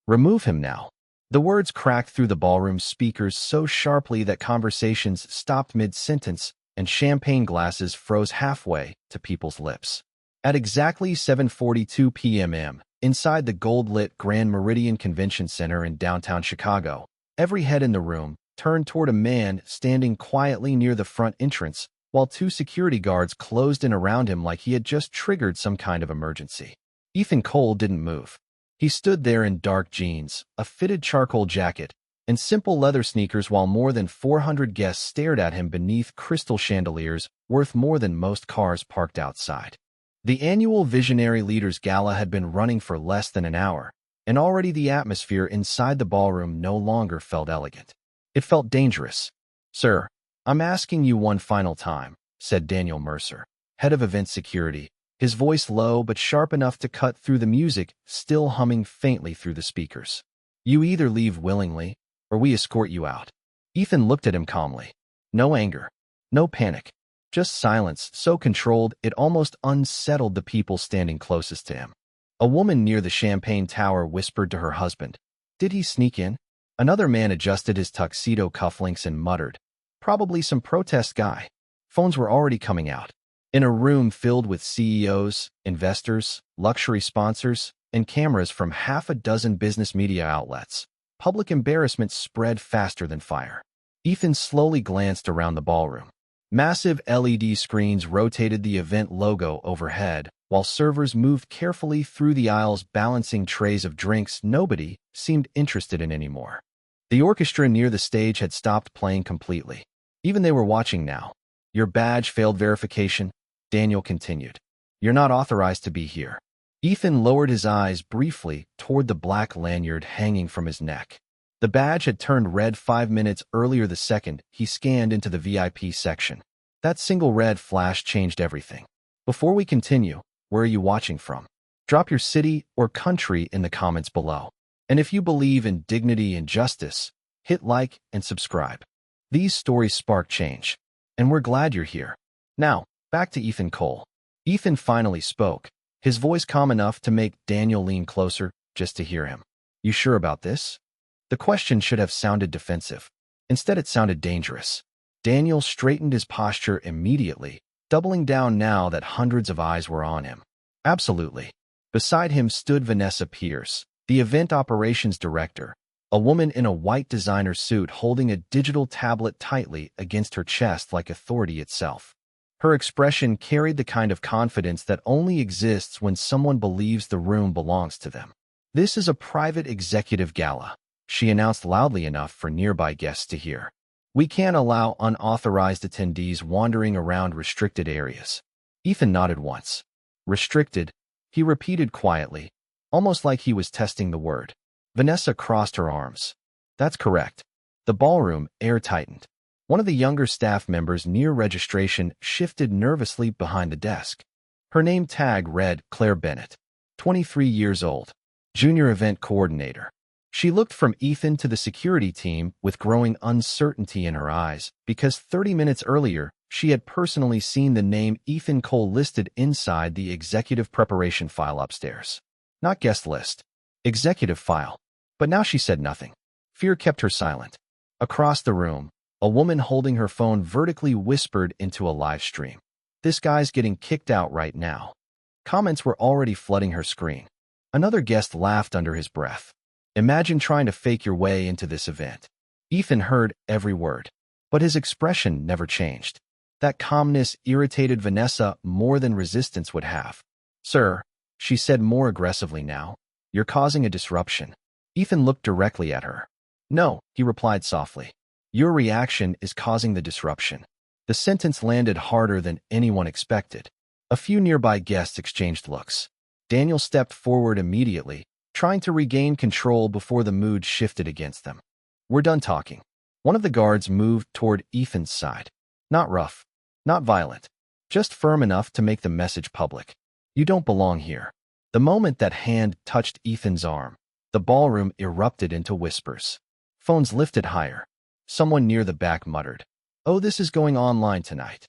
Remove him now. The words cracked through the ballroom speakers so sharply that conversations stopped mid-sentence and champagne glasses froze halfway to people's lips. At exactly 7:42 p.m. inside the gold-lit Grand Meridian Convention Center in downtown Chicago, every head in the room turned toward a man standing quietly near the front entrance while two security guards closed in around him like he had just triggered some kind of emergency. Ethan Cole didn't move. He stood there in dark jeans, a fitted charcoal jacket, and simple leather sneakers while more than 400 guests stared at him beneath crystal chandeliers worth more than most cars parked outside. The annual Visionary Leaders Gala had been running for less than an hour, and already the atmosphere inside the ballroom no longer felt elegant. It felt dangerous. "Sir, I'm asking you one final time," said Daniel Mercer, head of event security, his voice low but sharp enough to cut through the music still humming faintly through the speakers. "You either leave willingly, or we escort you out." Ethan looked at him calmly. No anger, no panic, just silence so controlled it almost unsettled the people standing closest to him. A woman near the champagne tower whispered to her husband, "Did he sneak in?" Another man adjusted his tuxedo cufflinks and muttered, "Probably some protest guy." Phones were already coming out. In a room filled with CEOs, investors, luxury sponsors, and cameras from half a dozen business media outlets, public embarrassment spread faster than fire. Ethan slowly glanced around the ballroom. Massive LED screens rotated the event logo overhead, while servers moved carefully through the aisles balancing trays of drinks nobody seemed interested in anymore. The orchestra near the stage had stopped playing completely. Even they were watching now. "Your badge failed verification," Daniel continued. "You're not authorized to be here." Ethan lowered his eyes briefly toward the black lanyard hanging from his neck. The badge had turned red 5 minutes earlier the second he scanned into the VIP section. That single red flash changed everything. Before we continue, where are you watching from? Drop your city or country in the comments below. And if you believe in dignity and justice, hit like and subscribe. These stories spark change, and we're glad you're here. Now, back to Ethan Cole. Ethan finally spoke, his voice calm enough to make Daniel lean closer just to hear him. "You sure about this?" The question should have sounded defensive. Instead, it sounded dangerous. Daniel straightened his posture immediately, doubling down now that hundreds of eyes were on him. "Absolutely." Beside him stood Vanessa Pierce, the event operations director, a woman in a white designer suit holding a digital tablet tightly against her chest like authority itself. Her expression carried the kind of confidence that only exists when someone believes the room belongs to them. "This is a private executive gala," she announced loudly enough for nearby guests to hear. "We can't allow unauthorized attendees wandering around restricted areas." Ethan nodded once. "Restricted," he repeated quietly, almost like he was testing the word. Vanessa crossed her arms. "That's correct." The ballroom air tightened. One of the younger staff members near registration shifted nervously behind the desk. Her name tag read Claire Bennett, 23 years old, junior event coordinator. She looked from Ethan to the security team with growing uncertainty in her eyes because 30 minutes earlier, she had personally seen the name Ethan Cole listed inside the executive preparation file upstairs. Not guest list, executive file. But now she said nothing. Fear kept her silent. Across the room, a woman holding her phone vertically whispered into a live stream. "This guy's getting kicked out right now." Comments were already flooding her screen. Another guest laughed under his breath. "Imagine trying to fake your way into this event." Ethan heard every word, but his expression never changed. That calmness irritated Vanessa more than resistance would have. "Sir," she said more aggressively now, "you're causing a disruption." Ethan looked directly at her. "No," he replied softly. "Your reaction is causing the disruption." The sentence landed harder than anyone expected. A few nearby guests exchanged looks. Daniel stepped forward immediately, trying to regain control before the mood shifted against them. "We're done talking." One of the guards moved toward Ethan's side. Not rough, not violent, just firm enough to make the message public. "You don't belong here." The moment that hand touched Ethan's arm, the ballroom erupted into whispers. Phones lifted higher. Someone near the back muttered, "Oh, this is going online tonight."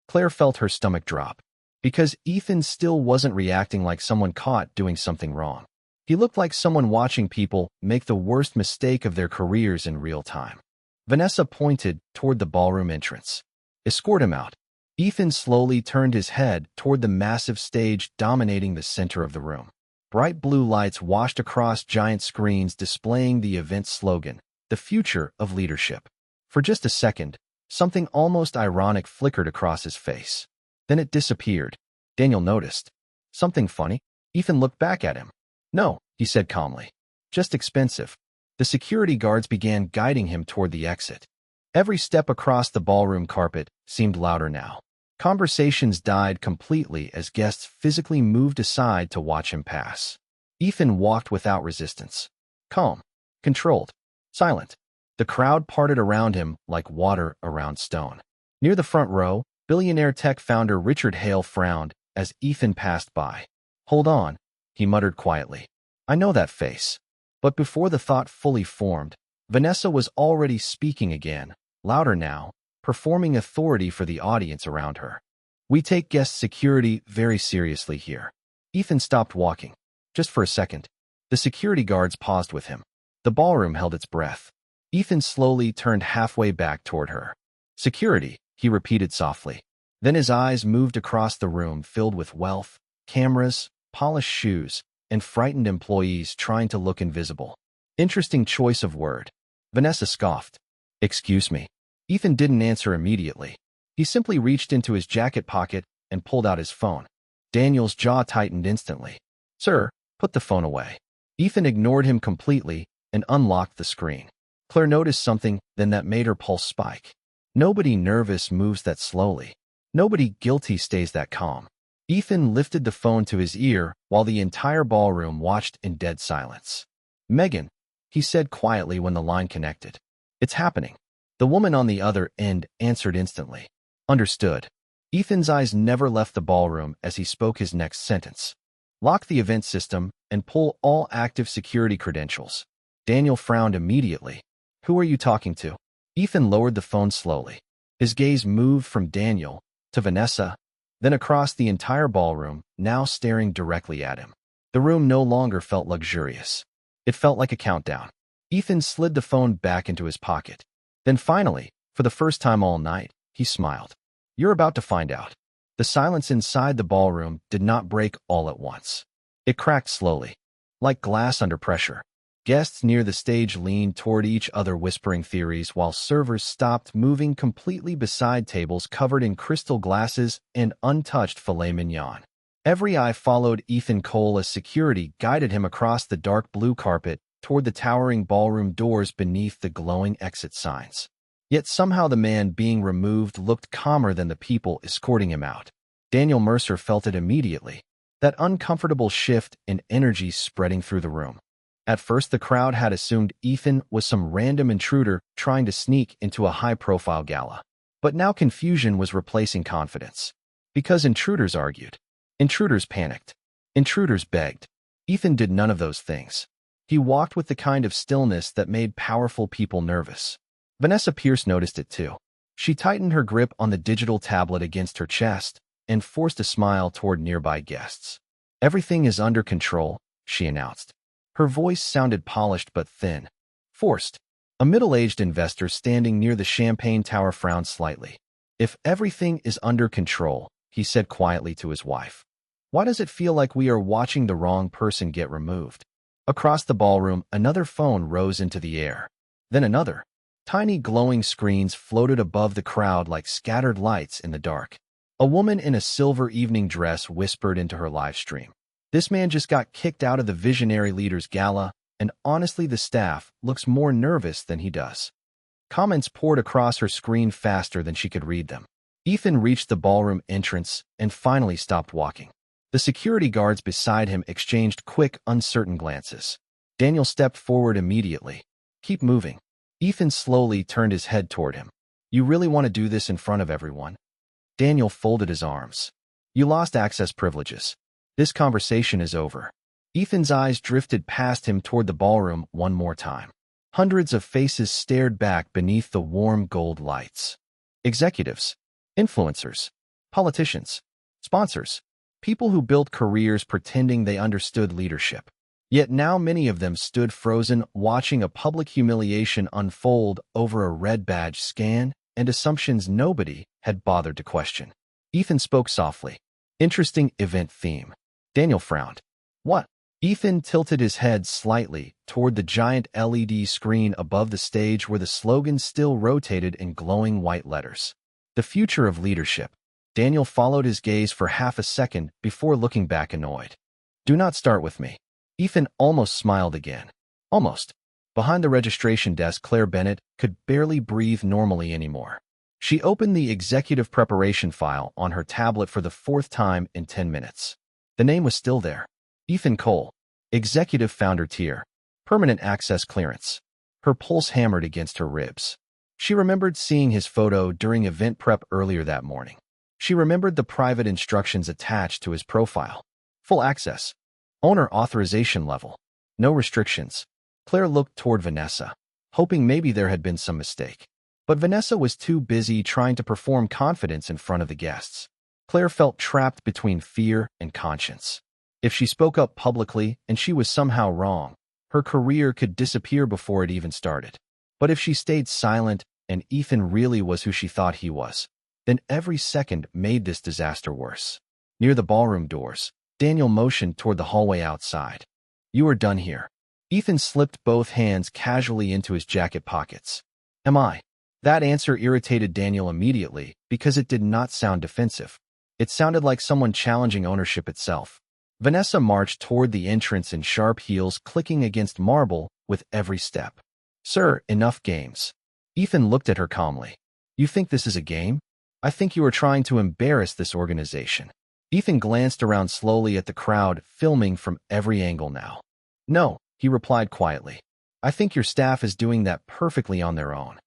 Claire felt her stomach drop, because Ethan still wasn't reacting like someone caught doing something wrong. He looked like someone watching people make the worst mistake of their careers in real time. Vanessa pointed toward the ballroom entrance. Escort him out. Ethan slowly turned his head toward the massive stage dominating the center of the room. Bright blue lights washed across giant screens displaying the event's slogan, "The Future of Leadership." For just a second, something almost ironic flickered across his face. Then it disappeared. Daniel noticed. Something funny? Ethan looked back at him. "No," he said calmly. "Just expensive." The security guards began guiding him toward the exit. Every step across the ballroom carpet seemed louder now. Conversations died completely as guests physically moved aside to watch him pass. Ethan walked without resistance. Calm, controlled, silent. The crowd parted around him like water around stone. Near the front row, billionaire tech founder Richard Hale frowned as Ethan passed by. "Hold on," he muttered quietly. "I know that face." But before the thought fully formed, Vanessa was already speaking again, louder now, performing authority for the audience around her. "We take guest security very seriously here." Ethan stopped walking. Just for a second. The security guards paused with him. The ballroom held its breath. Ethan slowly turned halfway back toward her. "Security," he repeated softly. Then his eyes moved across the room filled with wealth, cameras, polished shoes, and frightened employees trying to look invisible. "Interesting choice of word." Vanessa scoffed. "Excuse me." Ethan didn't answer immediately. He simply reached into his jacket pocket and pulled out his phone. Daniel's jaw tightened instantly. "Sir, put the phone away." Ethan ignored him completely and unlocked the screen. Claire noticed something then that made her pulse spike. Nobody nervous moves that slowly. Nobody guilty stays that calm. Ethan lifted the phone to his ear while the entire ballroom watched in dead silence. "Megan," he said quietly when the line connected. "It's happening." The woman on the other end answered instantly. "Understood." Ethan's eyes never left the ballroom as he spoke his next sentence. "Lock the event system and pull all active security credentials." Daniel frowned immediately. "Who are you talking to?" Ethan lowered the phone slowly. His gaze moved from Daniel to Vanessa, then across the entire ballroom, now staring directly at him. The room no longer felt luxurious. It felt like a countdown. Ethan slid the phone back into his pocket. Then finally, for the first time all night, he smiled. "You're about to find out." The silence inside the ballroom did not break all at once. It cracked slowly, like glass under pressure. Guests near the stage leaned toward each other whispering theories while servers stopped moving completely beside tables covered in crystal glasses and untouched filet mignon. Every eye followed Ethan Cole as security guided him across the dark blue carpet toward the towering ballroom doors beneath the glowing exit signs. Yet somehow the man being removed looked calmer than the people escorting him out. Daniel Mercer felt it immediately, that uncomfortable shift in energy spreading through the room. At first the crowd had assumed Ethan was some random intruder trying to sneak into a high-profile gala. But now confusion was replacing confidence. Because intruders argued. Intruders panicked. Intruders begged. Ethan did none of those things. He walked with the kind of stillness that made powerful people nervous. Vanessa Pierce noticed it too. She tightened her grip on the digital tablet against her chest and forced a smile toward nearby guests. "Everything is under control," she announced. Her voice sounded polished but thin. Forced. A middle-aged investor standing near the champagne tower frowned slightly. "If everything is under control," he said quietly to his wife, "why does it feel like we are watching the wrong person get removed?" Across the ballroom, another phone rose into the air. Then another. Tiny glowing screens floated above the crowd like scattered lights in the dark. A woman in a silver evening dress whispered into her live stream. "This man just got kicked out of the Visionary Leaders Gala, and honestly the staff looks more nervous than he does." Comments poured across her screen faster than she could read them. Ethan reached the ballroom entrance and finally stopped walking. The security guards beside him exchanged quick, uncertain glances. Daniel stepped forward immediately. "Keep moving." Ethan slowly turned his head toward him. "You really want to do this in front of everyone?" Daniel folded his arms. "You lost access privileges. This conversation is over." Ethan's eyes drifted past him toward the ballroom one more time. Hundreds of faces stared back beneath the warm gold lights. Executives, influencers, politicians, sponsors, people who built careers pretending they understood leadership. Yet now many of them stood frozen, watching a public humiliation unfold over a red badge scan and assumptions nobody had bothered to question. Ethan spoke softly. Interesting event theme. Daniel frowned. What? Ethan tilted his head slightly toward the giant LED screen above the stage where the slogan still rotated in glowing white letters. The future of leadership. Daniel followed his gaze for half a second before looking back annoyed. Do not start with me. Ethan almost smiled again. Almost. Behind the registration desk, Claire Bennett could barely breathe normally anymore. She opened the executive preparation file on her tablet for the fourth time in 10 minutes. The name was still there. Ethan Cole. Executive Founder Tier. Permanent access clearance. Her pulse hammered against her ribs. She remembered seeing his photo during event prep earlier that morning. She remembered the private instructions attached to his profile. Full access. Owner authorization level. No restrictions. Claire looked toward Vanessa, hoping maybe there had been some mistake. But Vanessa was too busy trying to perform confidence in front of the guests. Claire felt trapped between fear and conscience. If she spoke up publicly and she was somehow wrong, her career could disappear before it even started. But if she stayed silent and Ethan really was who she thought he was, then every second made this disaster worse. Near the ballroom doors, Daniel motioned toward the hallway outside. You are done here. Ethan slipped both hands casually into his jacket pockets. Am I? That answer irritated Daniel immediately because it did not sound defensive. It sounded like someone challenging ownership itself. Vanessa marched toward the entrance in sharp heels clicking against marble with every step. Sir, enough games. Ethan looked at her calmly. You think this is a game? I think you are trying to embarrass this organization. Ethan glanced around slowly at the crowd, filming from every angle now. No, he replied quietly. I think your staff is doing that perfectly on their own.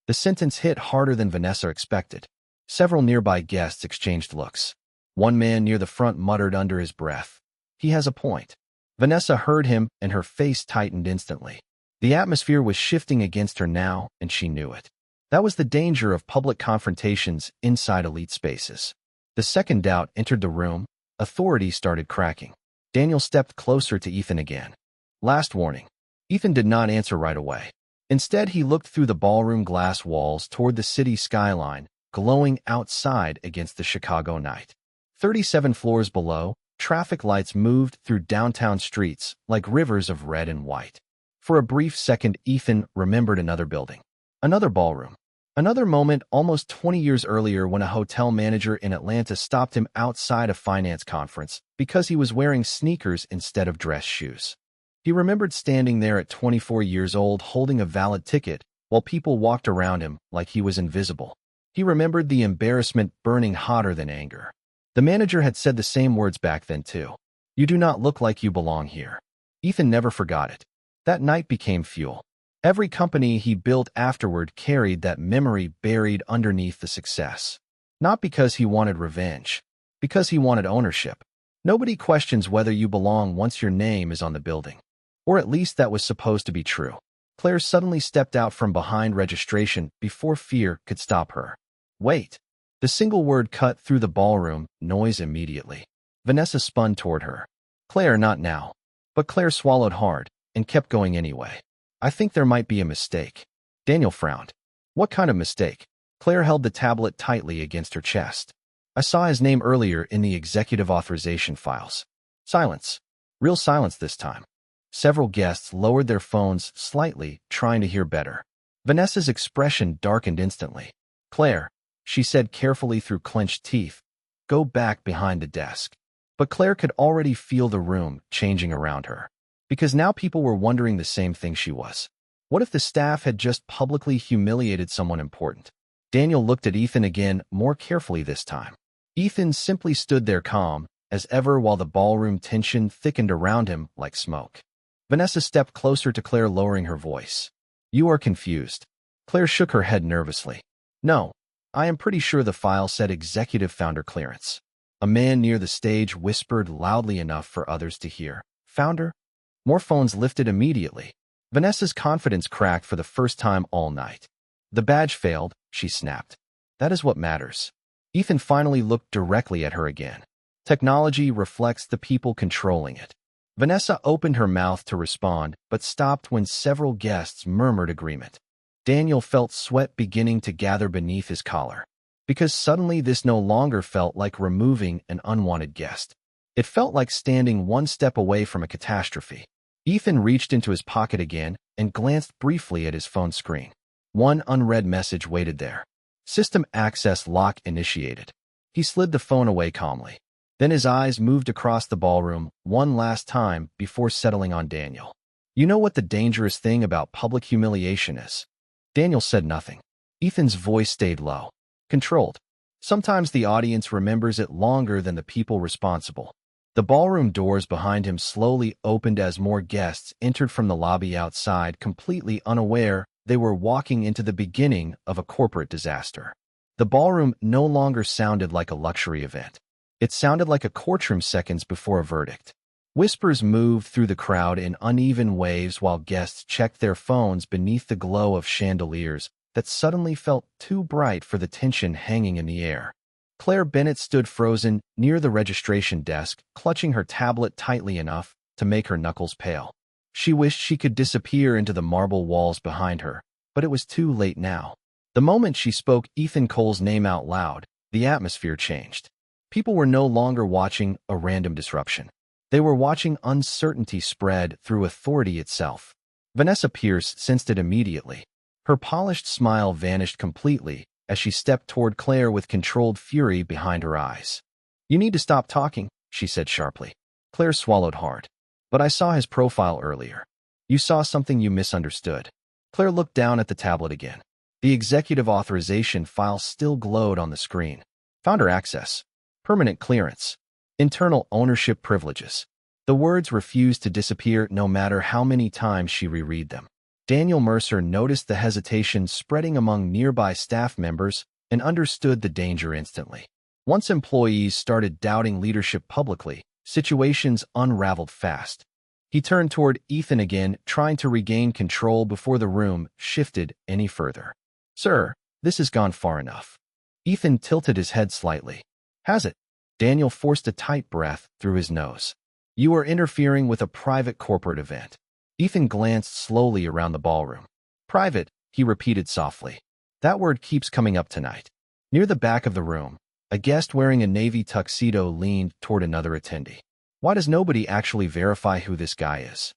The sentence hit harder than Vanessa expected. Several nearby guests exchanged looks. One man near the front muttered under his breath. He has a point. Vanessa heard him, and her face tightened instantly. The atmosphere was shifting against her now, and she knew it. That was the danger of public confrontations inside elite spaces. The second doubt entered the room. Authority started cracking. Daniel stepped closer to Ethan again. Last warning. Ethan did not answer right away. Instead, he looked through the ballroom glass walls toward the city skyline, glowing outside against the Chicago night. 37 floors below, traffic lights moved through downtown streets like rivers of red and white. For a brief second, Ethan remembered another building. Another ballroom. Another moment almost 20 years earlier when a hotel manager in Atlanta stopped him outside a finance conference because he was wearing sneakers instead of dress shoes. He remembered standing there at 24 years old holding a valid ticket while people walked around him like he was invisible. He remembered the embarrassment burning hotter than anger. The manager had said the same words back then too. You do not look like you belong here. Ethan never forgot it. That night became fuel. Every company he built afterward carried that memory buried underneath the success. Not because he wanted revenge, because he wanted ownership. Nobody questions whether you belong once your name is on the building. Or at least that was supposed to be true. Claire suddenly stepped out from behind registration before fear could stop her. Wait. The single word cut through the ballroom noise immediately. Vanessa spun toward her. Claire, not now. But Claire swallowed hard and kept going anyway. I think there might be a mistake. Daniel frowned. What kind of mistake? Claire held the tablet tightly against her chest. I saw his name earlier in the executive authorization files. Silence. Real silence this time. Several guests lowered their phones slightly, trying to hear better. Vanessa's expression darkened instantly. Claire, she said carefully through clenched teeth, go back behind the desk. But Claire could already feel the room changing around her. Because now people were wondering the same thing she was. What if the staff had just publicly humiliated someone important? Daniel looked at Ethan again, more carefully this time. Ethan simply stood there calm, as ever while the ballroom tension thickened around him like smoke. Vanessa stepped closer to Claire, lowering her voice. You are confused. Claire shook her head nervously. No, I am pretty sure the file said executive founder clearance. A man near the stage whispered loudly enough for others to hear. Founder? More phones lifted immediately. Vanessa's confidence cracked for the first time all night. The badge failed, she snapped. That is what matters. Ethan finally looked directly at her again. Technology reflects the people controlling it. Vanessa opened her mouth to respond, but stopped when several guests murmured agreement. Daniel felt sweat beginning to gather beneath his collar, because suddenly this no longer felt like removing an unwanted guest. It felt like standing one step away from a catastrophe. Ethan reached into his pocket again and glanced briefly at his phone screen. One unread message waited there. System access lock initiated. He slid the phone away calmly. Then his eyes moved across the ballroom one last time before settling on Daniel. You know what the dangerous thing about public humiliation is? Daniel said nothing. Ethan's voice stayed low, controlled. Sometimes the audience remembers it longer than the people responsible. The ballroom doors behind him slowly opened as more guests entered from the lobby outside, completely unaware they were walking into the beginning of a corporate disaster. The ballroom no longer sounded like a luxury event. It sounded like a courtroom seconds before a verdict. Whispers moved through the crowd in uneven waves while guests checked their phones beneath the glow of chandeliers that suddenly felt too bright for the tension hanging in the air. Claire Bennett stood frozen near the registration desk, clutching her tablet tightly enough to make her knuckles pale. She wished she could disappear into the marble walls behind her, but it was too late now. The moment she spoke Ethan Cole's name out loud, the atmosphere changed. People were no longer watching a random disruption. They were watching uncertainty spread through authority itself. Vanessa Pierce sensed it immediately. Her polished smile vanished completely as she stepped toward Claire with controlled fury behind her eyes. "You need to stop talking," she said sharply. Claire swallowed hard. "But I saw his profile earlier." "You saw something you misunderstood." Claire looked down at the tablet again. The executive authorization file still glowed on the screen. Founder access. Permanent clearance. Internal ownership privileges. The words refused to disappear no matter how many times she reread them. Daniel Mercer noticed the hesitation spreading among nearby staff members and understood the danger instantly. Once employees started doubting leadership publicly, situations unraveled fast. He turned toward Ethan again, trying to regain control before the room shifted any further. "Sir, this has gone far enough." Ethan tilted his head slightly. "Has it?" Daniel forced a tight breath through his nose. "You are interfering with a private corporate event." Ethan glanced slowly around the ballroom. "Private," he repeated softly. "That word keeps coming up tonight." Near the back of the room, a guest wearing a navy tuxedo leaned toward another attendee. "Why does nobody actually verify who this guy is?"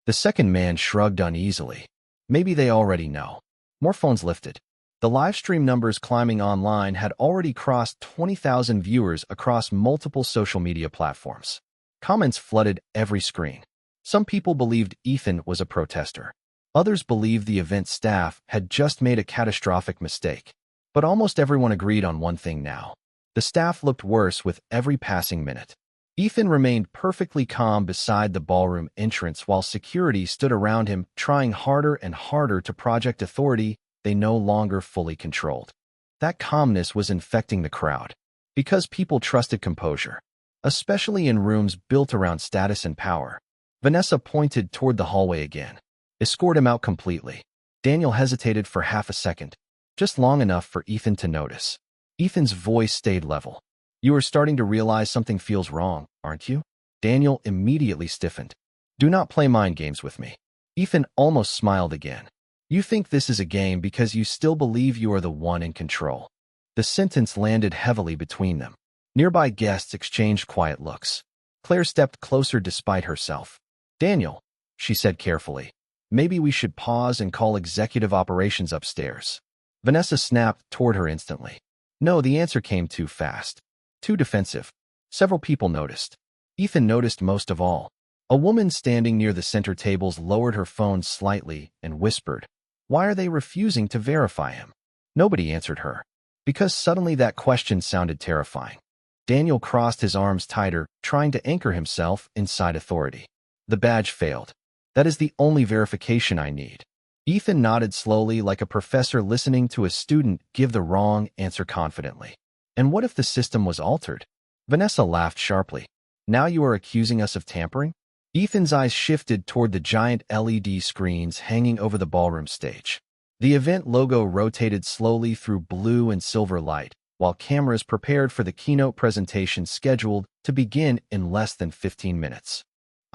The second man shrugged uneasily. "Maybe they already know." More phones lifted. The live stream numbers climbing online had already crossed 20,000 viewers across multiple social media platforms. Comments flooded every screen. Some people believed Ethan was a protester. Others believed the event staff had just made a catastrophic mistake. But almost everyone agreed on one thing now. The staff looked worse with every passing minute. Ethan remained perfectly calm beside the ballroom entrance while security stood around him, trying harder and harder to project authority they no longer fully controlled. That calmness was infecting the crowd, because people trusted composure, especially in rooms built around status and power. Vanessa pointed toward the hallway again. "Escort him out completely." Daniel hesitated for half a second, just long enough for Ethan to notice. Ethan's voice stayed level. "You are starting to realize something feels wrong, aren't you?" Daniel immediately stiffened. "Do not play mind games with me." Ethan almost smiled again. "You think this is a game because you still believe you are the one in control." The sentence landed heavily between them. Nearby guests exchanged quiet looks. Claire stepped closer despite herself. "Daniel," she said carefully, "maybe we should pause and call executive operations upstairs." Vanessa snapped toward her instantly. No, the answer came too fast. Too defensive. Several people noticed. Ethan noticed most of all. A woman standing near the center tables lowered her phone slightly and whispered, "Why are they refusing to verify him?" Nobody answered her, because suddenly that question sounded terrifying. Daniel crossed his arms tighter, trying to anchor himself inside authority. "The badge failed. That is the only verification I need." Ethan nodded slowly like a professor listening to a student give the wrong answer confidently. "And what if the system was altered?" Vanessa laughed sharply. "Now you are accusing us of tampering?" Ethan's eyes shifted toward the giant LED screens hanging over the ballroom stage. The event logo rotated slowly through blue and silver light, while cameras prepared for the keynote presentation scheduled to begin in less than 15 minutes.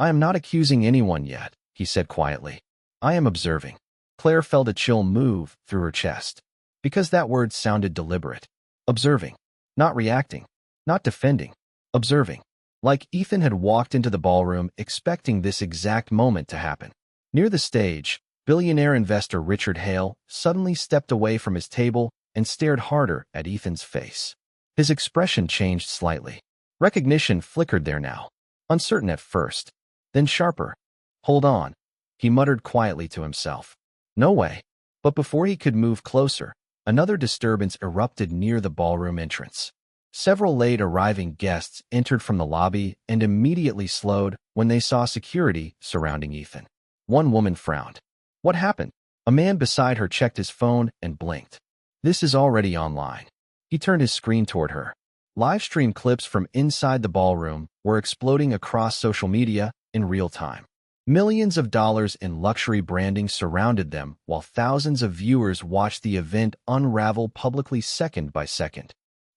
I am not accusing anyone yet, he said quietly. I am observing. Claire felt a chill move through her chest, because that word sounded deliberate. Observing. Not reacting. Not defending. Observing. Like Ethan had walked into the ballroom expecting this exact moment to happen. Near the stage, billionaire investor Richard Hale suddenly stepped away from his table and stared harder at Ethan's face. His expression changed slightly. Recognition flickered there now. Uncertain at first, then sharper. Hold on, he muttered quietly to himself. No way. But before he could move closer, another disturbance erupted near the ballroom entrance. Several late-arriving guests entered from the lobby and immediately slowed when they saw security surrounding Ethan. One woman frowned. What happened? A man beside her checked his phone and blinked. This is already online. He turned his screen toward her. Live stream clips from inside the ballroom were exploding across social media in real time. Millions of dollars in luxury branding surrounded them while thousands of viewers watched the event unravel publicly second by second.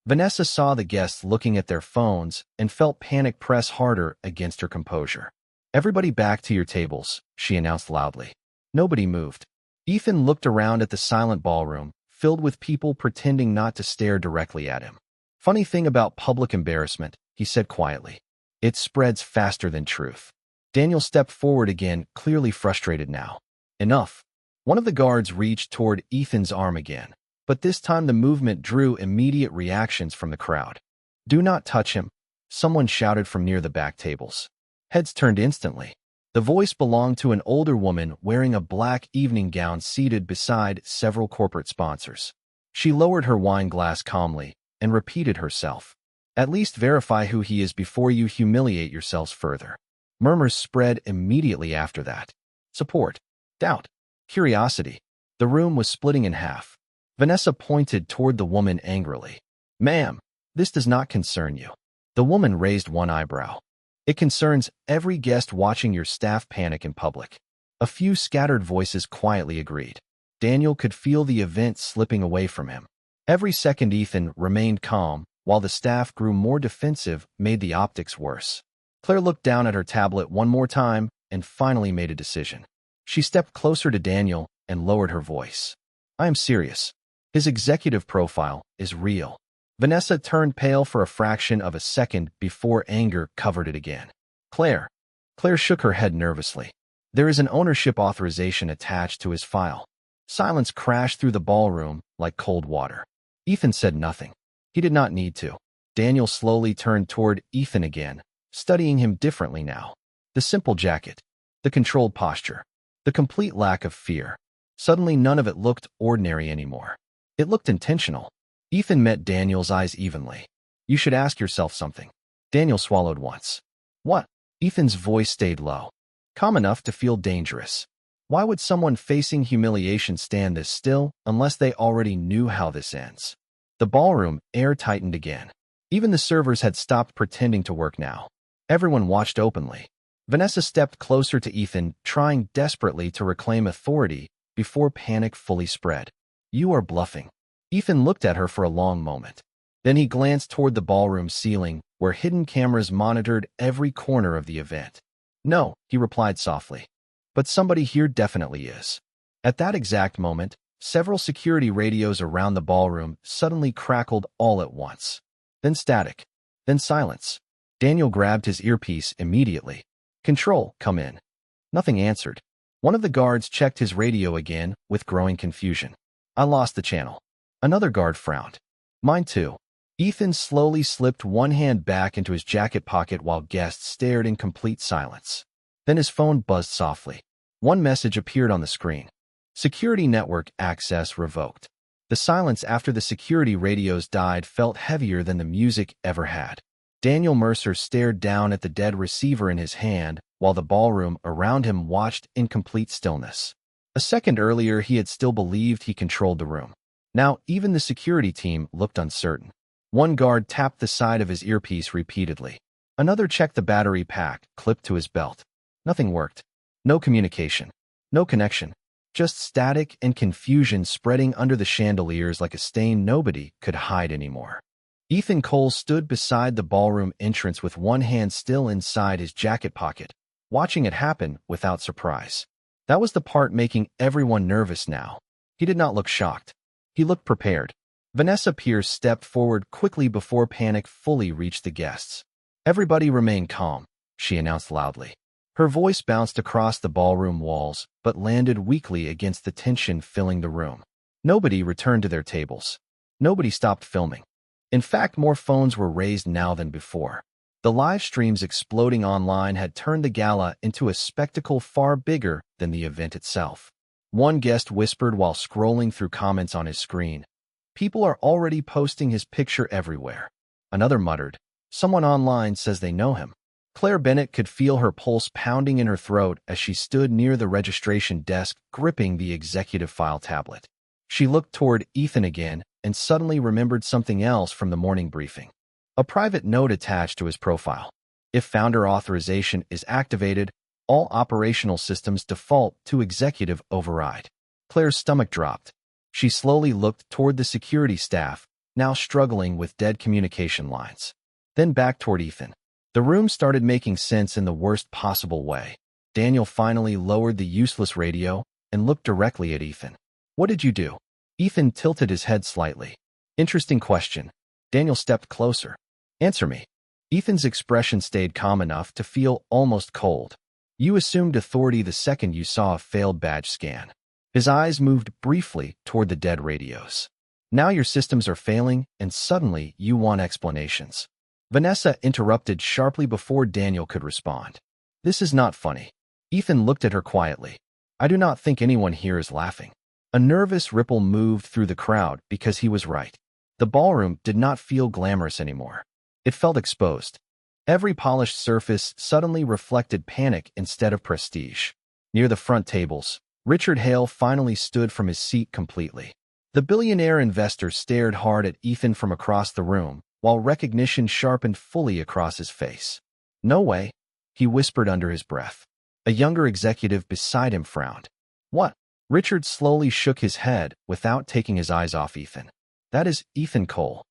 Vanessa saw the guests looking at their phones and felt panic press harder against her composure. Everybody back to your tables, she announced loudly. Nobody moved. Ethan looked around at the silent ballroom, filled with people pretending not to stare directly at him. Funny thing about public embarrassment, he said quietly. It spreads faster than truth. Daniel stepped forward again, clearly frustrated now. Enough. One of the guards reached toward Ethan's arm again, but this time the movement drew immediate reactions from the crowd. Do not touch him, someone shouted from near the back tables. Heads turned instantly. The voice belonged to an older woman wearing a black evening gown seated beside several corporate sponsors. She lowered her wine glass calmly and repeated herself. At least verify who he is before you humiliate yourselves further. Murmurs spread immediately after that. Support, doubt, curiosity. The room was splitting in half. Vanessa pointed toward the woman angrily. Ma'am, this does not concern you. The woman raised one eyebrow. It concerns every guest watching your staff panic in public. A few scattered voices quietly agreed. Daniel could feel the event slipping away from him. Every second Ethan remained calm, while the staff grew more defensive, made the optics worse. Claire looked down at her tablet one more time and finally made a decision. She stepped closer to Daniel and lowered her voice. I am serious. His executive profile is real. Vanessa turned pale for a fraction of a second before anger covered it again. Claire. Claire shook her head nervously. There is an ownership authorization attached to his file. Silence crashed through the ballroom like cold water. Ethan said nothing. He did not need to. Daniel slowly turned toward Ethan again, studying him differently now. The simple jacket, the controlled posture, the complete lack of fear. Suddenly none of it looked ordinary anymore. It looked intentional. Ethan met Daniel's eyes evenly. You should ask yourself something. Daniel swallowed once. What? Ethan's voice stayed low. Calm enough to feel dangerous. Why would someone facing humiliation stand this still unless they already knew how this ends? The ballroom air tightened again. Even the servers had stopped pretending to work now. Everyone watched openly. Vanessa stepped closer to Ethan, trying desperately to reclaim authority before panic fully spread. You are bluffing. Ethan looked at her for a long moment. Then he glanced toward the ballroom ceiling, where hidden cameras monitored every corner of the event. No, he replied softly. But somebody here definitely is. At that exact moment, several security radios around the ballroom suddenly crackled all at once. Then static. Then silence. Daniel grabbed his earpiece immediately. Control, come in. Nothing answered. One of the guards checked his radio again with growing confusion. I lost the channel. Another guard frowned. Mine too. Ethan slowly slipped one hand back into his jacket pocket while guests stared in complete silence. Then his phone buzzed softly. One message appeared on the screen. Security network access revoked. The silence after the security radios died felt heavier than the music ever had. Daniel Mercer stared down at the dead receiver in his hand while the ballroom around him watched in complete stillness. A second earlier he had still believed he controlled the room. Now even the security team looked uncertain. One guard tapped the side of his earpiece repeatedly. Another checked the battery pack clipped to his belt. Nothing worked. No communication. No connection. Just static and confusion spreading under the chandeliers like a stain nobody could hide anymore. Ethan Cole stood beside the ballroom entrance with one hand still inside his jacket pocket, watching it happen without surprise. That was the part making everyone nervous now. He did not look shocked. He looked prepared. Vanessa Pierce stepped forward quickly before panic fully reached the guests. "Everybody remain calm," she announced loudly. Her voice bounced across the ballroom walls, but landed weakly against the tension filling the room. Nobody returned to their tables. Nobody stopped filming. In fact, more phones were raised now than before. The live streams exploding online had turned the gala into a spectacle far bigger than the event itself. One guest whispered while scrolling through comments on his screen, "People are already posting his picture everywhere." Another muttered, "Someone online says they know him." Claire Bennett could feel her pulse pounding in her throat as she stood near the registration desk gripping the executive file tablet. She looked toward Ethan again and suddenly remembered something else from the morning briefing. A private note attached to his profile. If founder authorization is activated, all operational systems default to executive override. Claire's stomach dropped. She slowly looked toward the security staff, now struggling with dead communication lines. Then back toward Ethan. The room started making sense in the worst possible way. Daniel finally lowered the useless radio and looked directly at Ethan. "What did you do?" Ethan tilted his head slightly. "Interesting question." Daniel stepped closer. "Answer me." Ethan's expression stayed calm enough to feel almost cold. "You assumed authority the second you saw a failed badge scan." His eyes moved briefly toward the dead radios. "Now your systems are failing, and suddenly you want explanations." Vanessa interrupted sharply before Daniel could respond. "This is not funny." Ethan looked at her quietly. "I do not think anyone here is laughing." A nervous ripple moved through the crowd because he was right. The ballroom did not feel glamorous anymore. It felt exposed. Every polished surface suddenly reflected panic instead of prestige. Near the front tables, Richard Hale finally stood from his seat completely. The billionaire investor stared hard at Ethan from across the room, while recognition sharpened fully across his face. "No way," he whispered under his breath. A younger executive beside him frowned. "What?" Richard slowly shook his head without taking his eyes off Ethan. "That is Ethan Cole."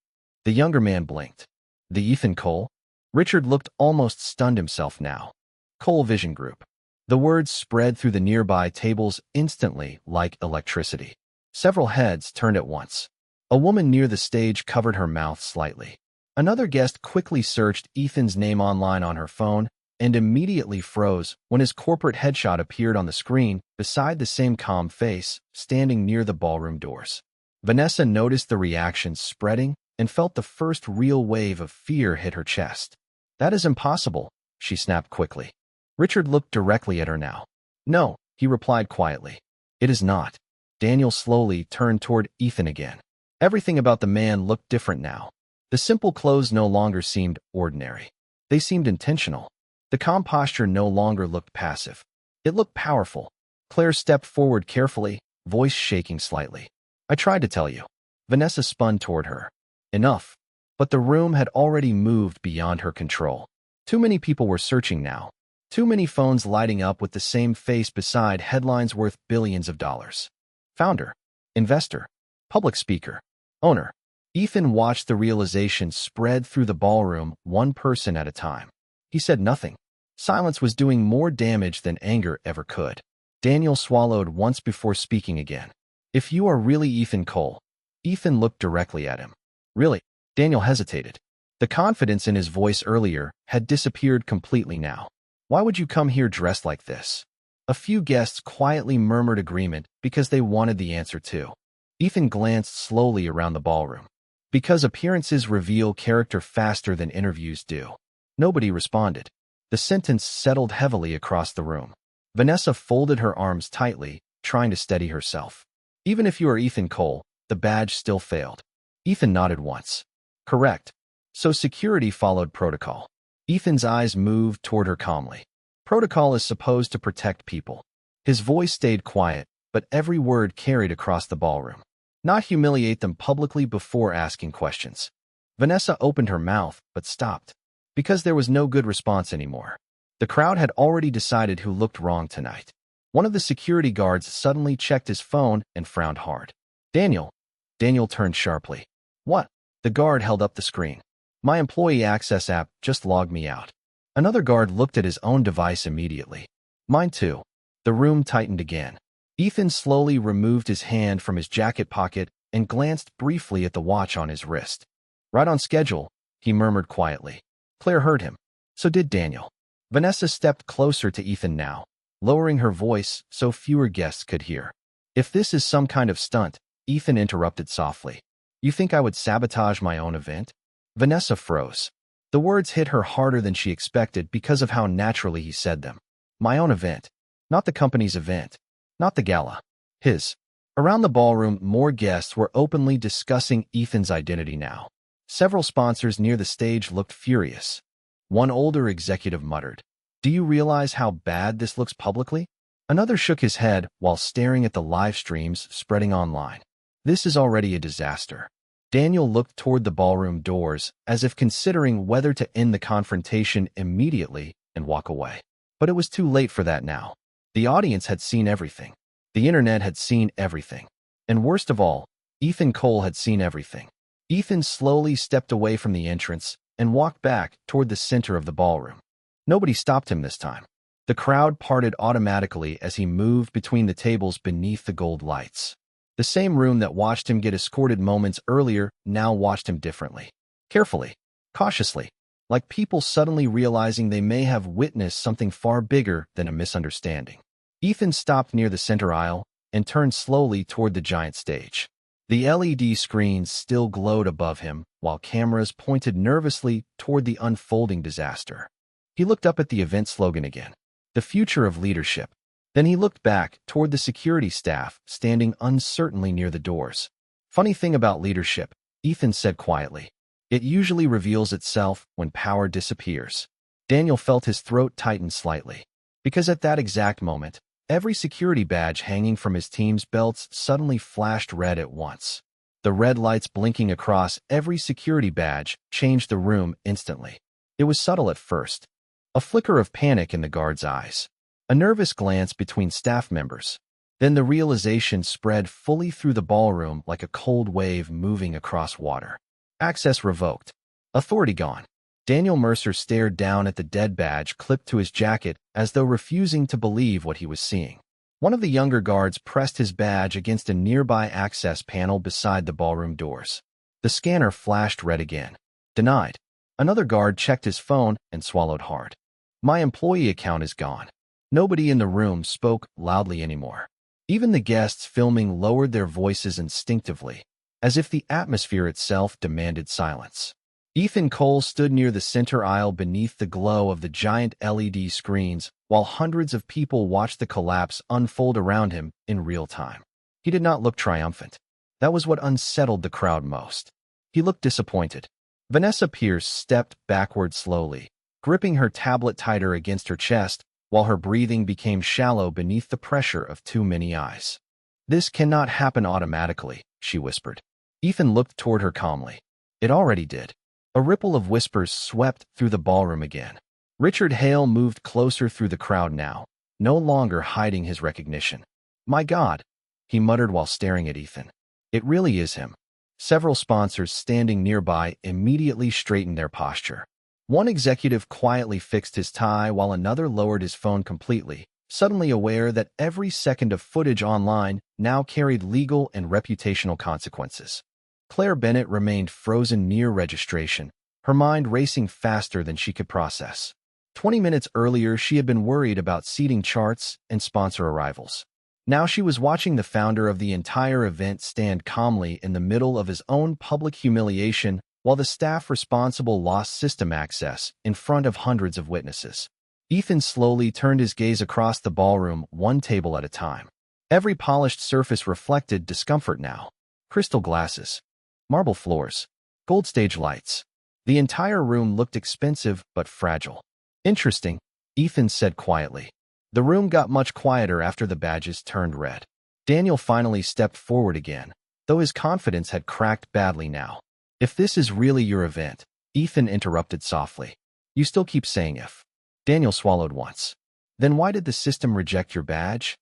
The younger man blinked. "The Ethan Cole?" Richard looked almost stunned himself now. "Cole Vision Group." The words spread through the nearby tables instantly like electricity. Several heads turned at once. A woman near the stage covered her mouth slightly. Another guest quickly searched Ethan's name online on her phone and immediately froze when his corporate headshot appeared on the screen beside the same calm face standing near the ballroom doors. Vanessa noticed the reaction spreading and felt the first real wave of fear hit her chest. "That is impossible," she snapped quickly. Richard looked directly at her now. "No," he replied quietly. "It is not." Daniel slowly turned toward Ethan again. Everything about the man looked different now. The simple clothes no longer seemed ordinary. They seemed intentional. The calm posture no longer looked passive. It looked powerful. Claire stepped forward carefully, voice shaking slightly. "I tried to tell you." Vanessa spun toward her. "Enough." But the room had already moved beyond her control. Too many people were searching now. Too many phones lighting up with the same face beside headlines worth billions of dollars. Founder, investor, public speaker, owner. Ethan watched the realization spread through the ballroom one person at a time. He said nothing. Silence was doing more damage than anger ever could. Daniel swallowed once before speaking again. "If you are really Ethan Cole." Ethan looked directly at him. "Really?" Daniel hesitated. The confidence in his voice earlier had disappeared completely now. "Why would you come here dressed like this?" A few guests quietly murmured agreement because they wanted the answer too. Ethan glanced slowly around the ballroom. "Because appearances reveal character faster than interviews do." Nobody responded. The sentence settled heavily across the room. Vanessa folded her arms tightly, trying to steady herself. "Even if you are Ethan Cole, the badge still failed." Ethan nodded once. "Correct." So security followed protocol. Ethan's eyes moved toward her calmly. Protocol is supposed to protect people. His voice stayed quiet, but every word carried across the ballroom. Not humiliate them publicly before asking questions. Vanessa opened her mouth, but stopped. Because there was no good response anymore. The crowd had already decided who looked wrong tonight. One of the security guards suddenly checked his phone and frowned hard. "Daniel." Daniel turned sharply. "What?" The guard held up the screen. "My employee access app just logged me out." Another guard looked at his own device immediately. Mine too. The room tightened again. Ethan slowly removed his hand from his jacket pocket and glanced briefly at the watch on his wrist. Right on schedule, he murmured quietly. Claire heard him. So did Daniel. Vanessa stepped closer to Ethan now, lowering her voice so fewer guests could hear. If this is some kind of stunt, Ethan interrupted softly. You think I would sabotage my own event? Vanessa froze. The words hit her harder than she expected because of how naturally he said them. My own event. Not the company's event. Not the gala. His. Around the ballroom, more guests were openly discussing Ethan's identity now. Several sponsors near the stage looked furious. One older executive muttered, "Do you realize how bad this looks publicly?" Another shook his head while staring at the live streams spreading online. This is already a disaster. Daniel looked toward the ballroom doors as if considering whether to end the confrontation immediately and walk away. But it was too late for that now. The audience had seen everything. The internet had seen everything. And worst of all, Ethan Cole had seen everything. Ethan slowly stepped away from the entrance and walked back toward the center of the ballroom. Nobody stopped him this time. The crowd parted automatically as he moved between the tables beneath the gold lights. The same room that watched him get escorted moments earlier now watched him differently. Carefully, cautiously, like people suddenly realizing they may have witnessed something far bigger than a misunderstanding. Ethan stopped near the center aisle and turned slowly toward the giant stage. The LED screens still glowed above him, while cameras pointed nervously toward the unfolding disaster. He looked up at the event slogan again, the future of leadership. Then he looked back toward the security staff standing uncertainly near the doors. Funny thing about leadership, Ethan said quietly. It usually reveals itself when power disappears. Daniel felt his throat tighten slightly, because at that exact moment, every security badge hanging from his team's belts suddenly flashed red at once. The red lights blinking across every security badge changed the room instantly. It was subtle at first, a flicker of panic in the guard's eyes, a nervous glance between staff members. Then the realization spread fully through the ballroom like a cold wave moving across water. Access revoked. Authority gone. Daniel Mercer stared down at the dead badge clipped to his jacket as though refusing to believe what he was seeing. One of the younger guards pressed his badge against a nearby access panel beside the ballroom doors. The scanner flashed red again. Denied. Another guard checked his phone and swallowed hard. My employee account is gone. Nobody in the room spoke loudly anymore. Even the guests filming lowered their voices instinctively, as if the atmosphere itself demanded silence. Ethan Cole stood near the center aisle beneath the glow of the giant LED screens while hundreds of people watched the collapse unfold around him in real time. He did not look triumphant. That was what unsettled the crowd most. He looked disappointed. Vanessa Pierce stepped backward slowly, gripping her tablet tighter against her chest while her breathing became shallow beneath the pressure of too many eyes. This cannot happen automatically, she whispered. Ethan looked toward her calmly. It already did. A ripple of whispers swept through the ballroom again. Richard Hale moved closer through the crowd now, no longer hiding his recognition. My God, he muttered while staring at Ethan. It really is him. Several sponsors standing nearby immediately straightened their posture. One executive quietly fixed his tie while another lowered his phone completely, suddenly aware that every second of footage online now carried legal and reputational consequences. Claire Bennett remained frozen near registration, her mind racing faster than she could process. 20 minutes earlier, she had been worried about seating charts and sponsor arrivals. Now she was watching the founder of the entire event stand calmly in the middle of his own public humiliation while the staff responsible lost system access in front of hundreds of witnesses. Ethan slowly turned his gaze across the ballroom, one table at a time. Every polished surface reflected discomfort now. Crystal glasses, marble floors, gold stage lights. The entire room looked expensive but fragile. Interesting, Ethan said quietly. The room got much quieter after the badges turned red. Daniel finally stepped forward again, though his confidence had cracked badly now. If this is really your event, Ethan interrupted softly. You still keep saying if. Daniel swallowed once. Then why did the system reject your badge?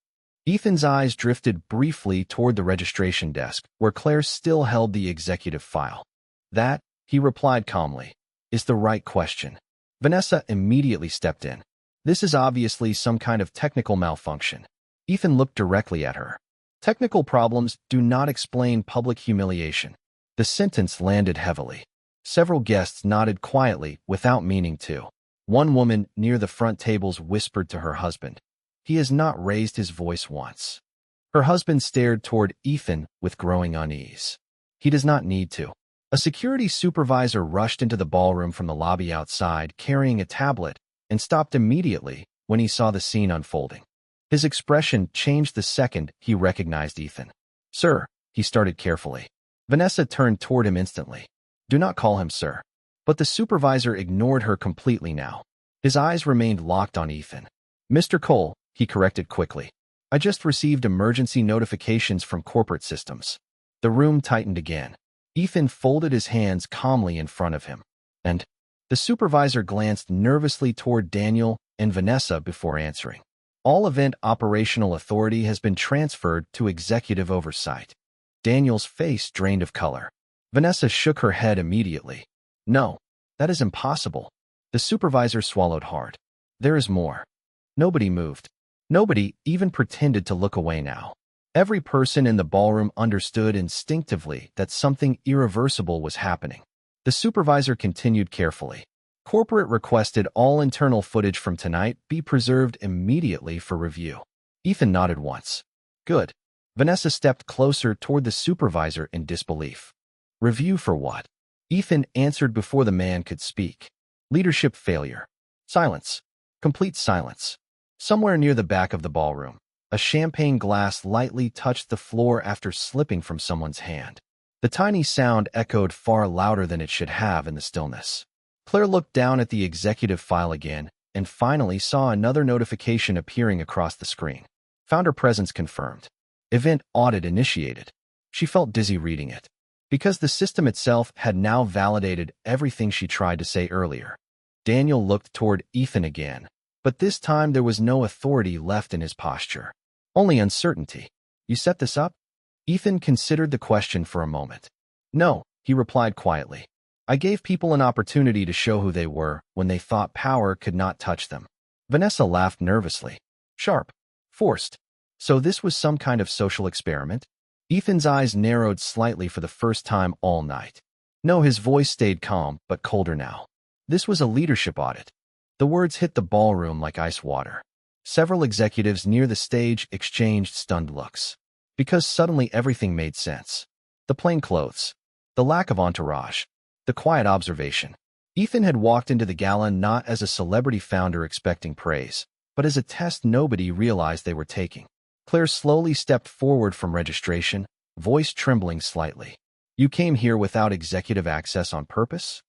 Ethan's eyes drifted briefly toward the registration desk, where Claire still held the executive file. That, he replied calmly, is the right question. Vanessa immediately stepped in. This is obviously some kind of technical malfunction. Ethan looked directly at her. Technical problems do not explain public humiliation. The sentence landed heavily. Several guests nodded quietly without meaning to. One woman near the front tables whispered to her husband. He has not raised his voice once. Her husband stared toward Ethan with growing unease. He does not need to. A security supervisor rushed into the ballroom from the lobby outside carrying a tablet and stopped immediately when he saw the scene unfolding. His expression changed the second he recognized Ethan. "Sir," he started carefully. Vanessa turned toward him instantly. "Do not call him sir." But the supervisor ignored her completely now. His eyes remained locked on Ethan. "Mr. Cole," he corrected quickly. "I just received emergency notifications from corporate systems." The room tightened again. Ethan folded his hands calmly in front of him. "And?" The supervisor glanced nervously toward Daniel and Vanessa before answering. "All event operational authority has been transferred to executive oversight." Daniel's face drained of color. Vanessa shook her head immediately. "No, that is impossible." The supervisor swallowed hard. "There is more." Nobody moved. Nobody even pretended to look away now. Every person in the ballroom understood instinctively that something irreversible was happening. The supervisor continued carefully. "Corporate requested all internal footage from tonight be preserved immediately for review." Ethan nodded once. "Good." Vanessa stepped closer toward the supervisor in disbelief. "Review for what?" Ethan answered before the man could speak. "Leadership failure." Silence. Complete silence. Somewhere near the back of the ballroom, a champagne glass lightly touched the floor after slipping from someone's hand. The tiny sound echoed far louder than it should have in the stillness. Claire looked down at the executive file again and finally saw another notification appearing across the screen. Founder presence confirmed. Event audit initiated. She felt dizzy reading it, because the system itself had now validated everything she tried to say earlier. Daniel looked toward Ethan again, but this time there was no authority left in his posture. Only uncertainty. "You set this up?" Ethan considered the question for a moment. "No," he replied quietly. "I gave people an opportunity to show who they were when they thought power could not touch them." Vanessa laughed nervously. Sharp. Forced. So this was some kind of social experiment? Ethan's eyes narrowed slightly for the first time all night. No, his voice stayed calm, but colder now. This was a leadership audit. The words hit the ballroom like ice water. Several executives near the stage exchanged stunned looks. Because suddenly everything made sense. The plain clothes. The lack of entourage. The quiet observation. Ethan had walked into the gala not as a celebrity founder expecting praise, but as a test nobody realized they were taking. Claire slowly stepped forward from registration, voice trembling slightly. "You came here without executive access on purpose?"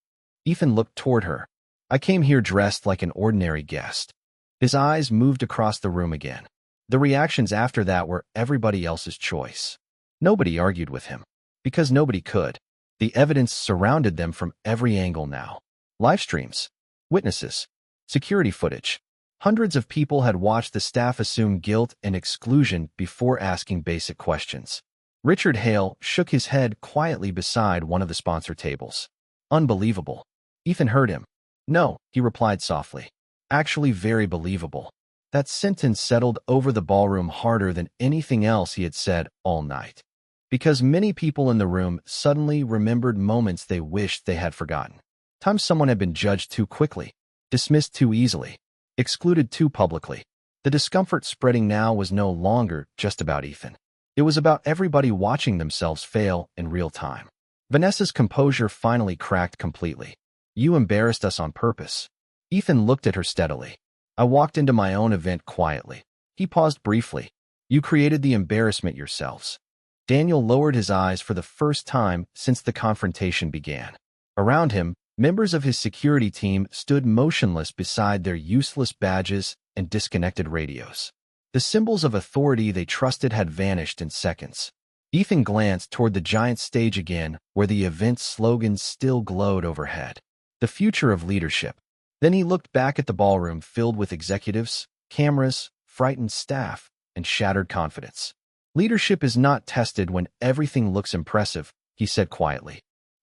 Ethan looked toward her. "I came here dressed like an ordinary guest." His eyes moved across the room again. The reactions after that were everybody else's choice. Nobody argued with him, because nobody could. The evidence surrounded them from every angle now. Live streams, witnesses, security footage. Hundreds of people had watched the staff assume guilt and exclusion before asking basic questions. Richard Hale shook his head quietly beside one of the sponsor tables. "Unbelievable." Ethan heard him. "No," he replied softly. "Actually very believable." That sentence settled over the ballroom harder than anything else he had said all night. Because many people in the room suddenly remembered moments they wished they had forgotten. Times someone had been judged too quickly, dismissed too easily, excluded too publicly. The discomfort spreading now was no longer just about Ethan. It was about everybody watching themselves fail in real time. Vanessa's composure finally cracked completely. "You embarrassed us on purpose." Ethan looked at her steadily. "I walked into my own event quietly." He paused briefly. "You created the embarrassment yourselves." Daniel lowered his eyes for the first time since the confrontation began. Around him, members of his security team stood motionless beside their useless badges and disconnected radios. The symbols of authority they trusted had vanished in seconds. Ethan glanced toward the giant stage again, where the event's slogan still glowed overhead. The future of leadership. Then he looked back at the ballroom filled with executives, cameras, frightened staff, and shattered confidence. "Leadership is not tested when everything looks impressive," he said quietly.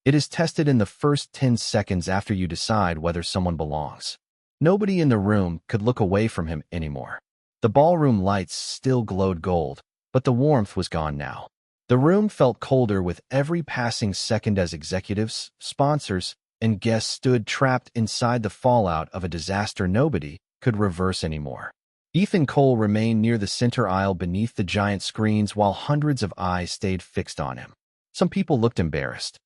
It is tested in the first 10 seconds after you decide whether someone belongs. Nobody in the room could look away from him anymore. The ballroom lights still glowed gold, but the warmth was gone now. The room felt colder with every passing second as executives, sponsors, and guests stood trapped inside the fallout of a disaster nobody could reverse anymore. Ethan Cole remained near the center aisle beneath the giant screens while hundreds of eyes stayed fixed on him. Some people looked embarrassed.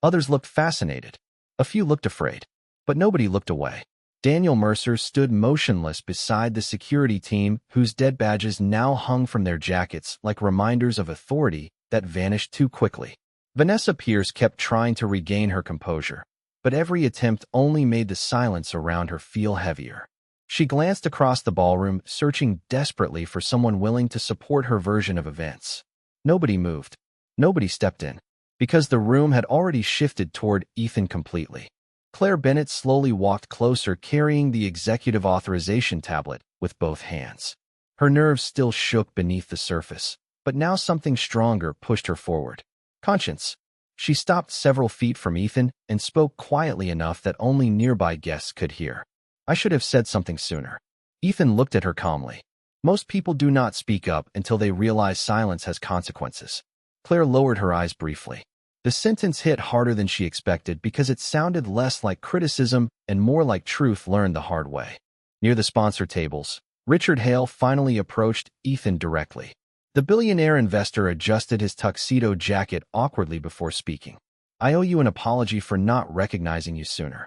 Others looked fascinated. A few looked afraid. But nobody looked away. Daniel Mercer stood motionless beside the security team whose dead badges now hung from their jackets like reminders of authority that vanished too quickly. Vanessa Pierce kept trying to regain her composure, but every attempt only made the silence around her feel heavier. She glanced across the ballroom, searching desperately for someone willing to support her version of events. Nobody moved. Nobody stepped in, because the room had already shifted toward Ethan completely. Claire Bennett slowly walked closer, carrying the executive authorization tablet with both hands. Her nerves still shook beneath the surface, but now something stronger pushed her forward. Conscience. She stopped several feet from Ethan and spoke quietly enough that only nearby guests could hear. I should have said something sooner. Ethan looked at her calmly. Most people do not speak up until they realize silence has consequences. Claire lowered her eyes briefly. The sentence hit harder than she expected because it sounded less like criticism and more like truth learned the hard way. Near the sponsor tables, Richard Hale finally approached Ethan directly. The billionaire investor adjusted his tuxedo jacket awkwardly before speaking. I owe you an apology for not recognizing you sooner.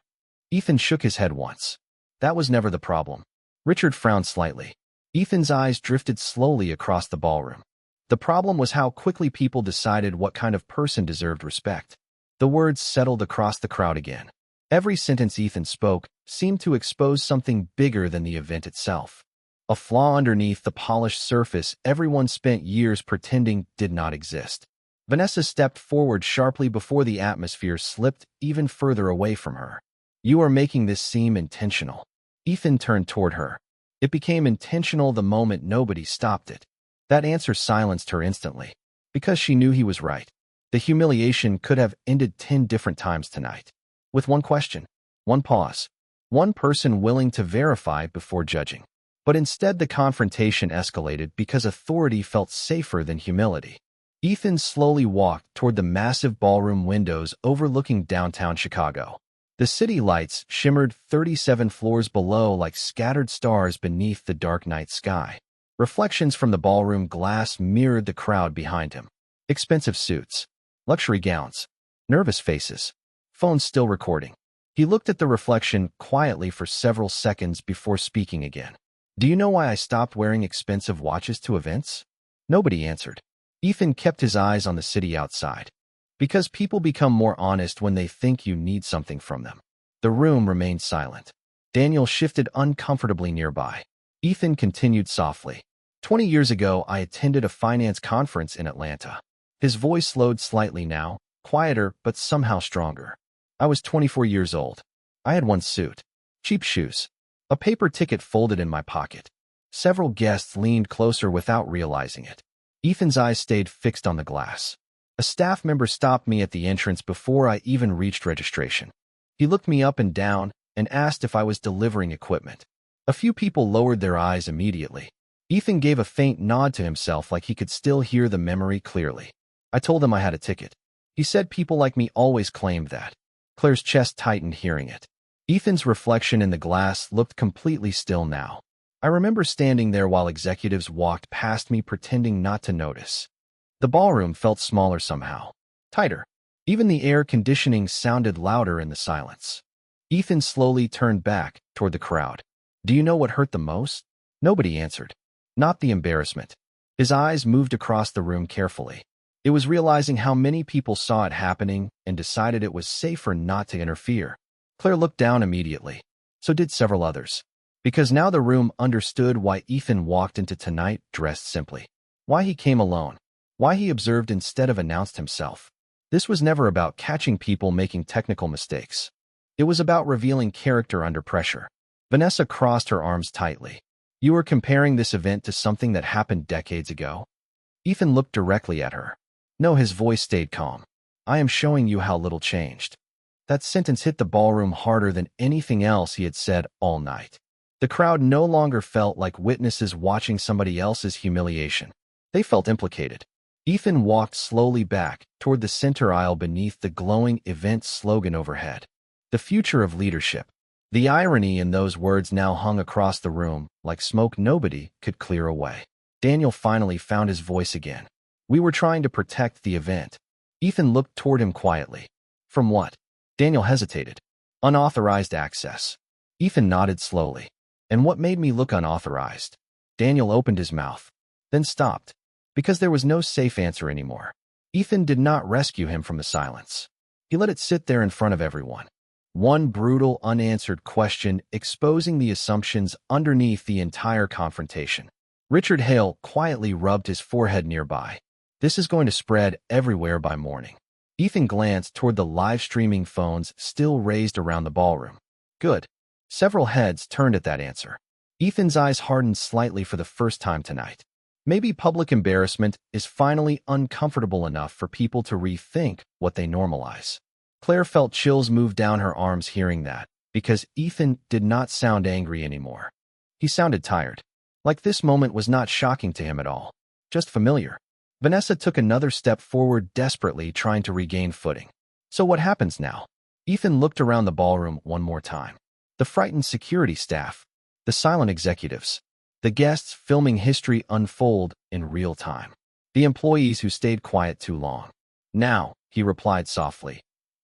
Ethan shook his head once. That was never the problem. Richard frowned slightly. Ethan's eyes drifted slowly across the ballroom. The problem was how quickly people decided what kind of person deserved respect. The words settled across the crowd again. Every sentence Ethan spoke seemed to expose something bigger than the event itself. A flaw underneath the polished surface everyone spent years pretending did not exist. Vanessa stepped forward sharply before the atmosphere slipped even further away from her. You are making this seem intentional. Ethan turned toward her. It became intentional the moment nobody stopped it. That answer silenced her instantly, because she knew he was right. The humiliation could have ended 10 different times tonight. With one question, one pause, one person willing to verify before judging. But instead the confrontation escalated because authority felt safer than humility. Ethan slowly walked toward the massive ballroom windows overlooking downtown Chicago. The city lights shimmered 37 floors below like scattered stars beneath the dark night sky. Reflections from the ballroom glass mirrored the crowd behind him. Expensive suits, luxury gowns, nervous faces, phones still recording. He looked at the reflection quietly for several seconds before speaking again. Do you know why I stopped wearing expensive watches to events? Nobody answered. Ethan kept his eyes on the city outside. Because people become more honest when they think you need something from them. The room remained silent. Daniel shifted uncomfortably nearby. Ethan continued softly. 20 years ago, I attended a finance conference in Atlanta. His voice slowed slightly now, quieter but somehow stronger. I was 24 years old. I had one suit, cheap shoes, a paper ticket folded in my pocket. Several guests leaned closer without realizing it. Ethan's eyes stayed fixed on the glass. A staff member stopped me at the entrance before I even reached registration. He looked me up and down and asked if I was delivering equipment. A few people lowered their eyes immediately. Ethan gave a faint nod to himself like he could still hear the memory clearly. I told him I had a ticket. He said people like me always claimed that. Claire's chest tightened hearing it. Ethan's reflection in the glass looked completely still now. I remember standing there while executives walked past me pretending not to notice. The ballroom felt smaller somehow, tighter. Even the air conditioning sounded louder in the silence. Ethan slowly turned back toward the crowd. Do you know what hurt the most? Nobody answered. Not the embarrassment. His eyes moved across the room carefully. It was realizing how many people saw it happening and decided it was safer not to interfere. Claire looked down immediately. So did several others. Because now the room understood why Ethan walked into tonight dressed simply. Why he came alone. Why he observed instead of announced himself. This was never about catching people making technical mistakes. It was about revealing character under pressure. Vanessa crossed her arms tightly. You were comparing this event to something that happened decades ago? Ethan looked directly at her. No, his voice stayed calm. I am showing you how little changed. That sentence hit the ballroom harder than anything else he had said all night. The crowd no longer felt like witnesses watching somebody else's humiliation. They felt implicated. Ethan walked slowly back toward the center aisle beneath the glowing event slogan overhead. The future of leadership. The irony in those words now hung across the room like smoke nobody could clear away. Daniel finally found his voice again. We were trying to protect the event. Ethan looked toward him quietly. From what? Daniel hesitated. Unauthorized access. Ethan nodded slowly. And what made me look unauthorized? Daniel opened his mouth, then stopped, because there was no safe answer anymore. Ethan did not rescue him from the silence. He let it sit there in front of everyone. One brutal, unanswered question exposing the assumptions underneath the entire confrontation. Richard Hale quietly rubbed his forehead nearby. This is going to spread everywhere by morning. Ethan glanced toward the live-streaming phones still raised around the ballroom. Good. Several heads turned at that answer. Ethan's eyes hardened slightly for the first time tonight. Maybe public embarrassment is finally uncomfortable enough for people to rethink what they normalize. Claire felt chills move down her arms hearing that, because Ethan did not sound angry anymore. He sounded tired. Like this moment was not shocking to him at all. Just familiar. Vanessa took another step forward, desperately trying to regain footing. So what happens now? Ethan looked around the ballroom one more time. The frightened security staff, the silent executives, the guests filming history unfold in real time, the employees who stayed quiet too long. Now, he replied softly,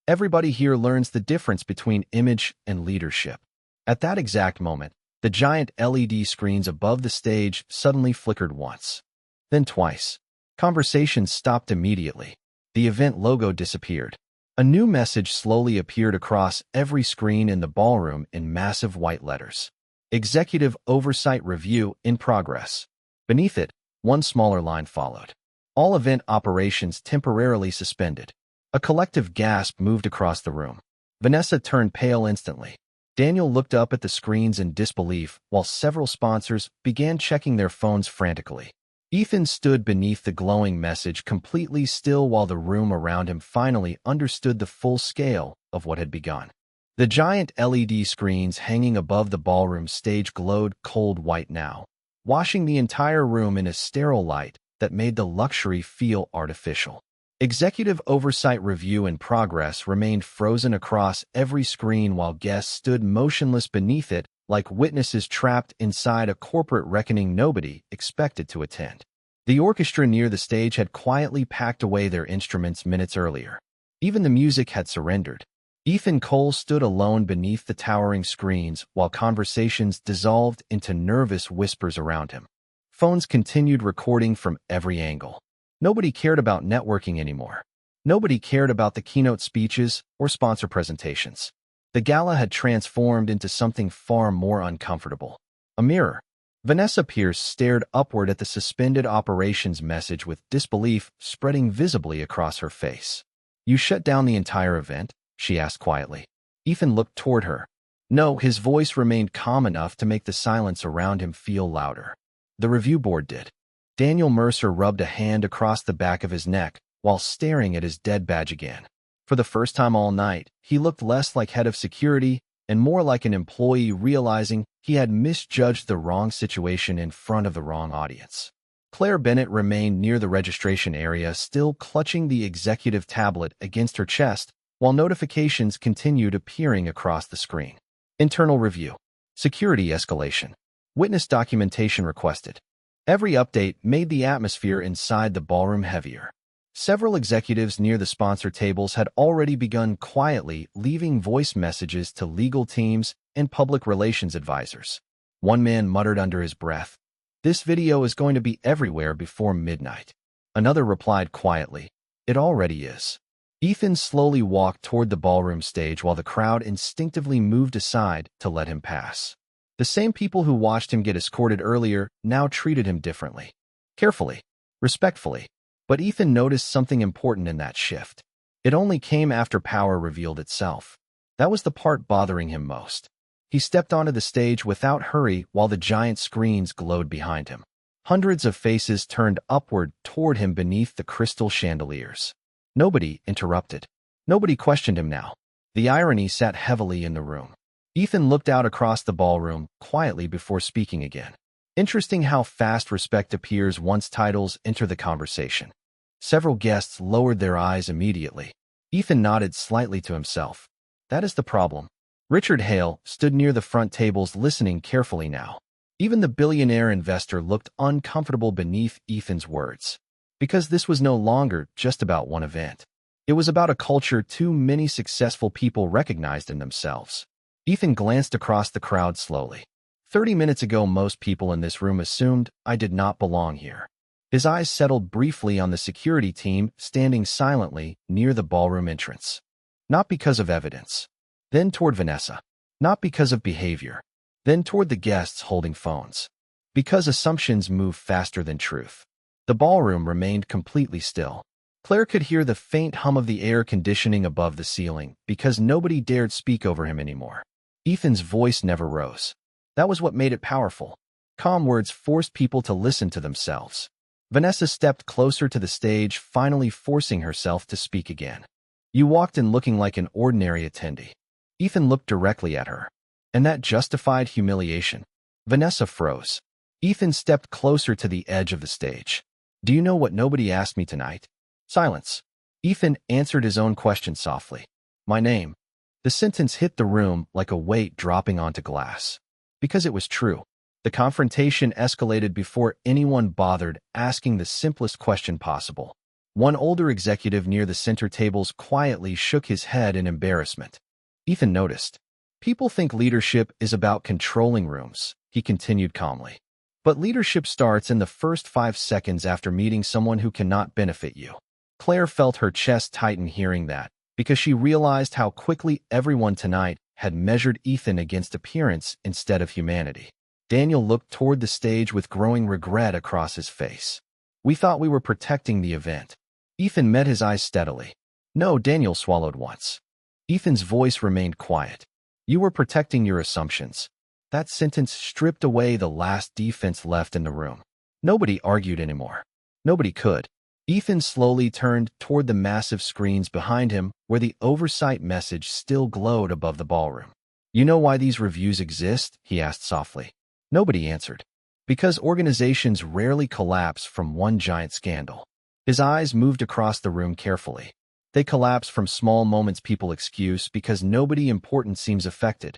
everybody here learns the difference between image and leadership. At that exact moment, the giant LED screens above the stage suddenly flickered once, then twice. Conversations stopped immediately. The event logo disappeared. A new message slowly appeared across every screen in the ballroom in massive white letters. Executive Oversight Review in progress. Beneath it, one smaller line followed. All event operations temporarily suspended. A collective gasp moved across the room. Vanessa turned pale instantly. Daniel looked up at the screens in disbelief while several sponsors began checking their phones frantically. Ethan stood beneath the glowing message completely still while the room around him finally understood the full scale of what had begun. The giant LED screens hanging above the ballroom stage glowed cold white now, washing the entire room in a sterile light that made the luxury feel artificial. Executive Oversight Review in progress remained frozen across every screen while guests stood motionless beneath it like witnesses trapped inside a corporate reckoning nobody expected to attend. The orchestra near the stage had quietly packed away their instruments minutes earlier. Even the music had surrendered. Ethan Cole stood alone beneath the towering screens while conversations dissolved into nervous whispers around him. Phones continued recording from every angle. Nobody cared about networking anymore. Nobody cared about the keynote speeches or sponsor presentations. The gala had transformed into something far more uncomfortable. A mirror. Vanessa Pierce stared upward at the suspended operations message with disbelief spreading visibly across her face. You shut down the entire event? She asked quietly. Ethan looked toward her. No, his voice remained calm enough to make the silence around him feel louder. The review board did. Daniel Mercer rubbed a hand across the back of his neck while staring at his dead badge again. For the first time all night, he looked less like head of security and more like an employee realizing he had misjudged the wrong situation in front of the wrong audience. Claire Bennett remained near the registration area, still clutching the executive tablet against her chest, while notifications continued appearing across the screen. Internal review. Security escalation. Witness documentation requested. Every update made the atmosphere inside the ballroom heavier. Several executives near the sponsor tables had already begun quietly leaving voice messages to legal teams and public relations advisors. One man muttered under his breath, "This video is going to be everywhere before midnight." Another replied quietly, "It already is." Ethan slowly walked toward the ballroom stage while the crowd instinctively moved aside to let him pass. The same people who watched him get escorted earlier now treated him differently. Carefully, respectfully. But Ethan noticed something important in that shift. It only came after power revealed itself. That was the part bothering him most. He stepped onto the stage without hurry while the giant screens glowed behind him. Hundreds of faces turned upward toward him beneath the crystal chandeliers. Nobody interrupted. Nobody questioned him now. The irony sat heavily in the room. Ethan looked out across the ballroom quietly before speaking again. Interesting how fast respect appears once titles enter the conversation. Several guests lowered their eyes immediately. Ethan nodded slightly to himself. That is the problem. Richard Hale stood near the front tables listening carefully now. Even the billionaire investor looked uncomfortable beneath Ethan's words. Because this was no longer just about one event. It was about a culture too many successful people recognized in themselves. Ethan glanced across the crowd slowly. 30 minutes ago, most people in this room assumed I did not belong here. His eyes settled briefly on the security team standing silently near the ballroom entrance. Not because of evidence. Then toward Vanessa. Not because of behavior. Then toward the guests holding phones. Because assumptions move faster than truth. The ballroom remained completely still. Claire could hear the faint hum of the air conditioning above the ceiling because nobody dared speak over him anymore. Ethan's voice never rose. That was what made it powerful. Calm words forced people to listen to themselves. Vanessa stepped closer to the stage, finally forcing herself to speak again. You walked in looking like an ordinary attendee. Ethan looked directly at her. And that justified humiliation. Vanessa froze. Ethan stepped closer to the edge of the stage. Do you know what nobody asked me tonight? Silence. Ethan answered his own question softly. My name. The sentence hit the room like a weight dropping onto glass. Because it was true. The confrontation escalated before anyone bothered asking the simplest question possible. One older executive near the center tables quietly shook his head in embarrassment. Ethan noticed. People think leadership is about controlling rooms, he continued calmly. But leadership starts in the first 5 seconds after meeting someone who cannot benefit you. Claire felt her chest tighten hearing that, because she realized how quickly everyone tonight had measured Ethan against appearance instead of humanity. Daniel looked toward the stage with growing regret across his face. We thought we were protecting the event. Ethan met his eyes steadily. No, Daniel swallowed once. Ethan's voice remained quiet. You were protecting your assumptions. That sentence stripped away the last defense left in the room. Nobody argued anymore. Nobody could. Ethan slowly turned toward the massive screens behind him where the oversight message still glowed above the ballroom. You know why these reviews exist? He asked softly. Nobody answered. Because organizations rarely collapse from one giant scandal. His eyes moved across the room carefully. They collapse from small moments people excuse because nobody important seems affected.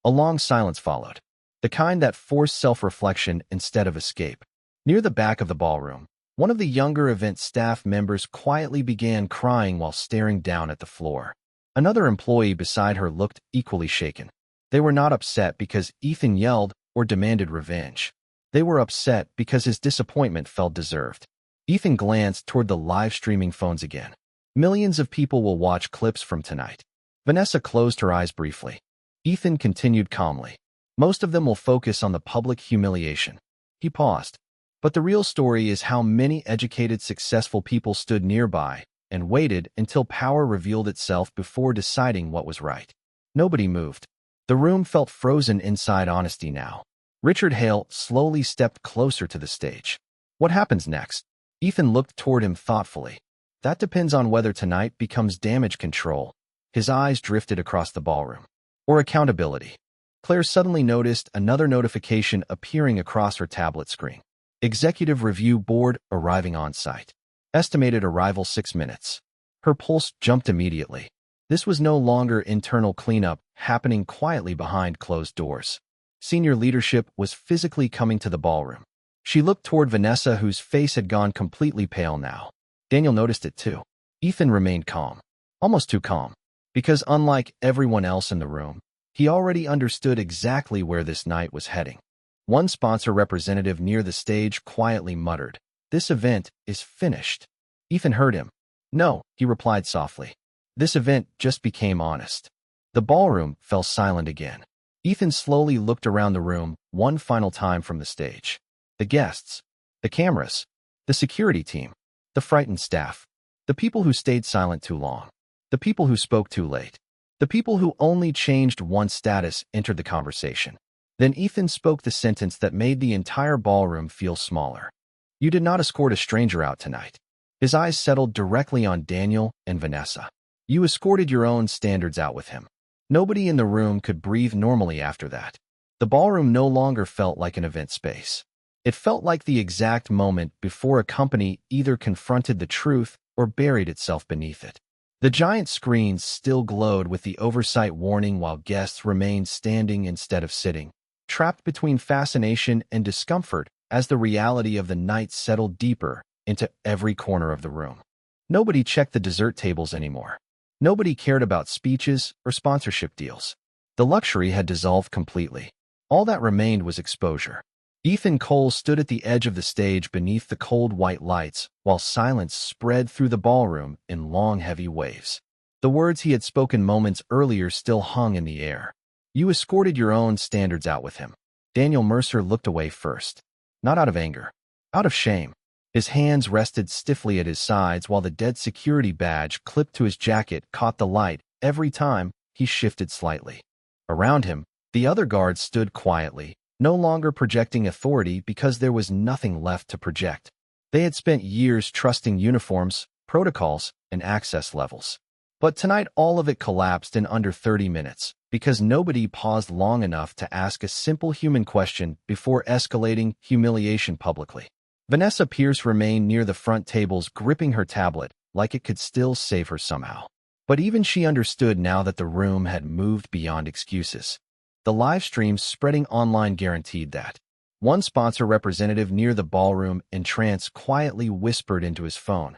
A long silence followed. The kind that forced self-reflection instead of escape. Near the back of the ballroom, one of the younger event staff members quietly began crying while staring down at the floor. Another employee beside her looked equally shaken. They were not upset because Ethan yelled or demanded revenge. They were upset because his disappointment felt deserved. Ethan glanced toward the live streaming phones again. Millions of people will watch clips from tonight. Vanessa closed her eyes briefly. Ethan continued calmly. Most of them will focus on the public humiliation. He paused. But the real story is how many educated, successful people stood nearby and waited until power revealed itself before deciding what was right. Nobody moved. The room felt frozen inside honesty now. Richard Hale slowly stepped closer to the stage. What happens next? Ethan looked toward him thoughtfully. That depends on whether tonight becomes damage control. His eyes drifted across the ballroom. Or accountability. Claire suddenly noticed another notification appearing across her tablet screen. Executive Review Board arriving on site. Estimated arrival 6 minutes. Her pulse jumped immediately. This was no longer internal cleanup happening quietly behind closed doors. Senior leadership was physically coming to the ballroom. She looked toward Vanessa, whose face had gone completely pale now. Daniel noticed it too. Ethan remained calm. Almost too calm. Because unlike everyone else in the room, he already understood exactly where this night was heading. One sponsor representative near the stage quietly muttered, "This event is finished." Ethan heard him. "No," he replied softly. "This event just became honest." The ballroom fell silent again. Ethan slowly looked around the room one final time from the stage. The guests, the cameras, the security team, the frightened staff, the people who stayed silent too long, the people who spoke too late, the people who only changed one status entered the conversation. Then Ethan spoke the sentence that made the entire ballroom feel smaller. "You did not escort a stranger out tonight." His eyes settled directly on Daniel and Vanessa. You escorted your own standards out with him. Nobody in the room could breathe normally after that. The ballroom no longer felt like an event space. It felt like the exact moment before a company either confronted the truth or buried itself beneath it. The giant screens still glowed with the oversight warning while guests remained standing instead of sitting, trapped between fascination and discomfort as the reality of the night settled deeper into every corner of the room. Nobody checked the dessert tables anymore. Nobody cared about speeches or sponsorship deals. The luxury had dissolved completely. All that remained was exposure. Ethan Cole stood at the edge of the stage beneath the cold white lights, while silence spread through the ballroom in long, heavy waves. The words he had spoken moments earlier still hung in the air. You escorted your own standards out with him. Daniel Mercer looked away first. Not out of anger. Out of shame. His hands rested stiffly at his sides while the dead security badge clipped to his jacket caught the light every time he shifted slightly. Around him, the other guards stood quietly, no longer projecting authority because there was nothing left to project. They had spent years trusting uniforms, protocols, and access levels. But tonight all of it collapsed in under 30 minutes, because nobody paused long enough to ask a simple human question before escalating humiliation publicly. Vanessa Pierce remained near the front tables gripping her tablet, like it could still save her somehow. But even she understood now that the room had moved beyond excuses. The live streams spreading online guaranteed that. One sponsor representative near the ballroom in trance quietly whispered into his phone,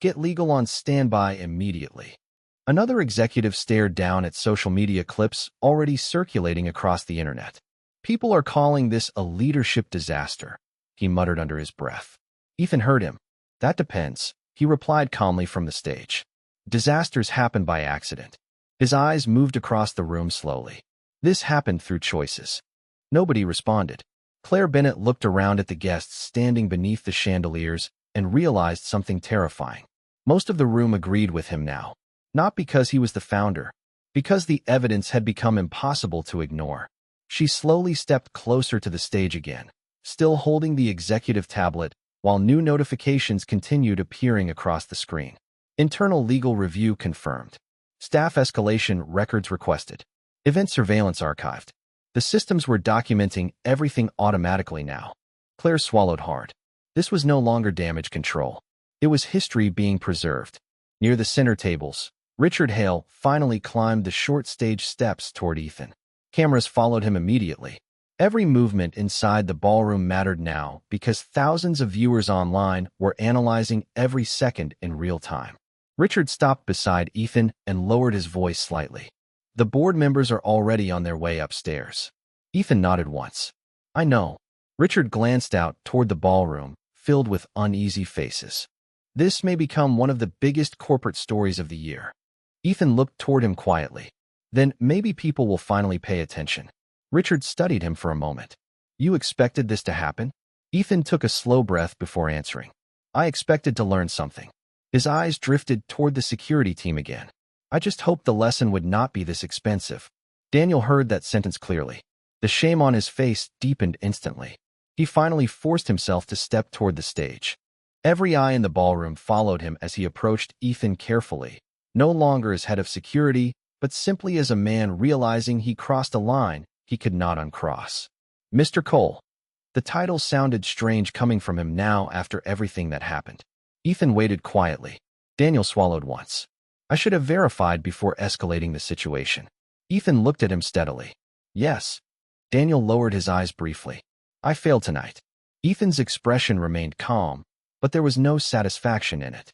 "Get legal on standby immediately." Another executive stared down at social media clips already circulating across the internet. "People are calling this a leadership disaster," he muttered under his breath. Ethan heard him. "That depends," he replied calmly from the stage. "Disasters happen by accident." His eyes moved across the room slowly. This happened through choices. Nobody responded. Claire Bennett looked around at the guests standing beneath the chandeliers and realized something terrifying. Most of the room agreed with him now. Not because he was the founder, because the evidence had become impossible to ignore. She slowly stepped closer to the stage again, still holding the executive tablet, while new notifications continued appearing across the screen. Internal legal review confirmed. Staff escalation records requested. Event surveillance archived. The systems were documenting everything automatically now. Claire swallowed hard. This was no longer damage control. It was history being preserved. Near the center tables, Richard Hale finally climbed the short stage steps toward Ethan. Cameras followed him immediately. Every movement inside the ballroom mattered now because thousands of viewers online were analyzing every second in real time. Richard stopped beside Ethan and lowered his voice slightly. "The board members are already on their way upstairs." Ethan nodded once. "I know." Richard glanced out toward the ballroom, filled with uneasy faces. "This may become one of the biggest corporate stories of the year." Ethan looked toward him quietly. "Then maybe people will finally pay attention." Richard studied him for a moment. "You expected this to happen?" Ethan took a slow breath before answering. "I expected to learn something." His eyes drifted toward the security team again. "I just hoped the lesson would not be this expensive." Daniel heard that sentence clearly. The shame on his face deepened instantly. He finally forced himself to step toward the stage. Every eye in the ballroom followed him as he approached Ethan carefully, no longer as head of security, but simply as a man realizing he crossed a line he could not uncross. "Mr. Cole." The title sounded strange coming from him now after everything that happened. Ethan waited quietly. Daniel swallowed once. "I should have verified before escalating the situation." Ethan looked at him steadily. "Yes." Daniel lowered his eyes briefly. "I failed tonight." Ethan's expression remained calm, but there was no satisfaction in it.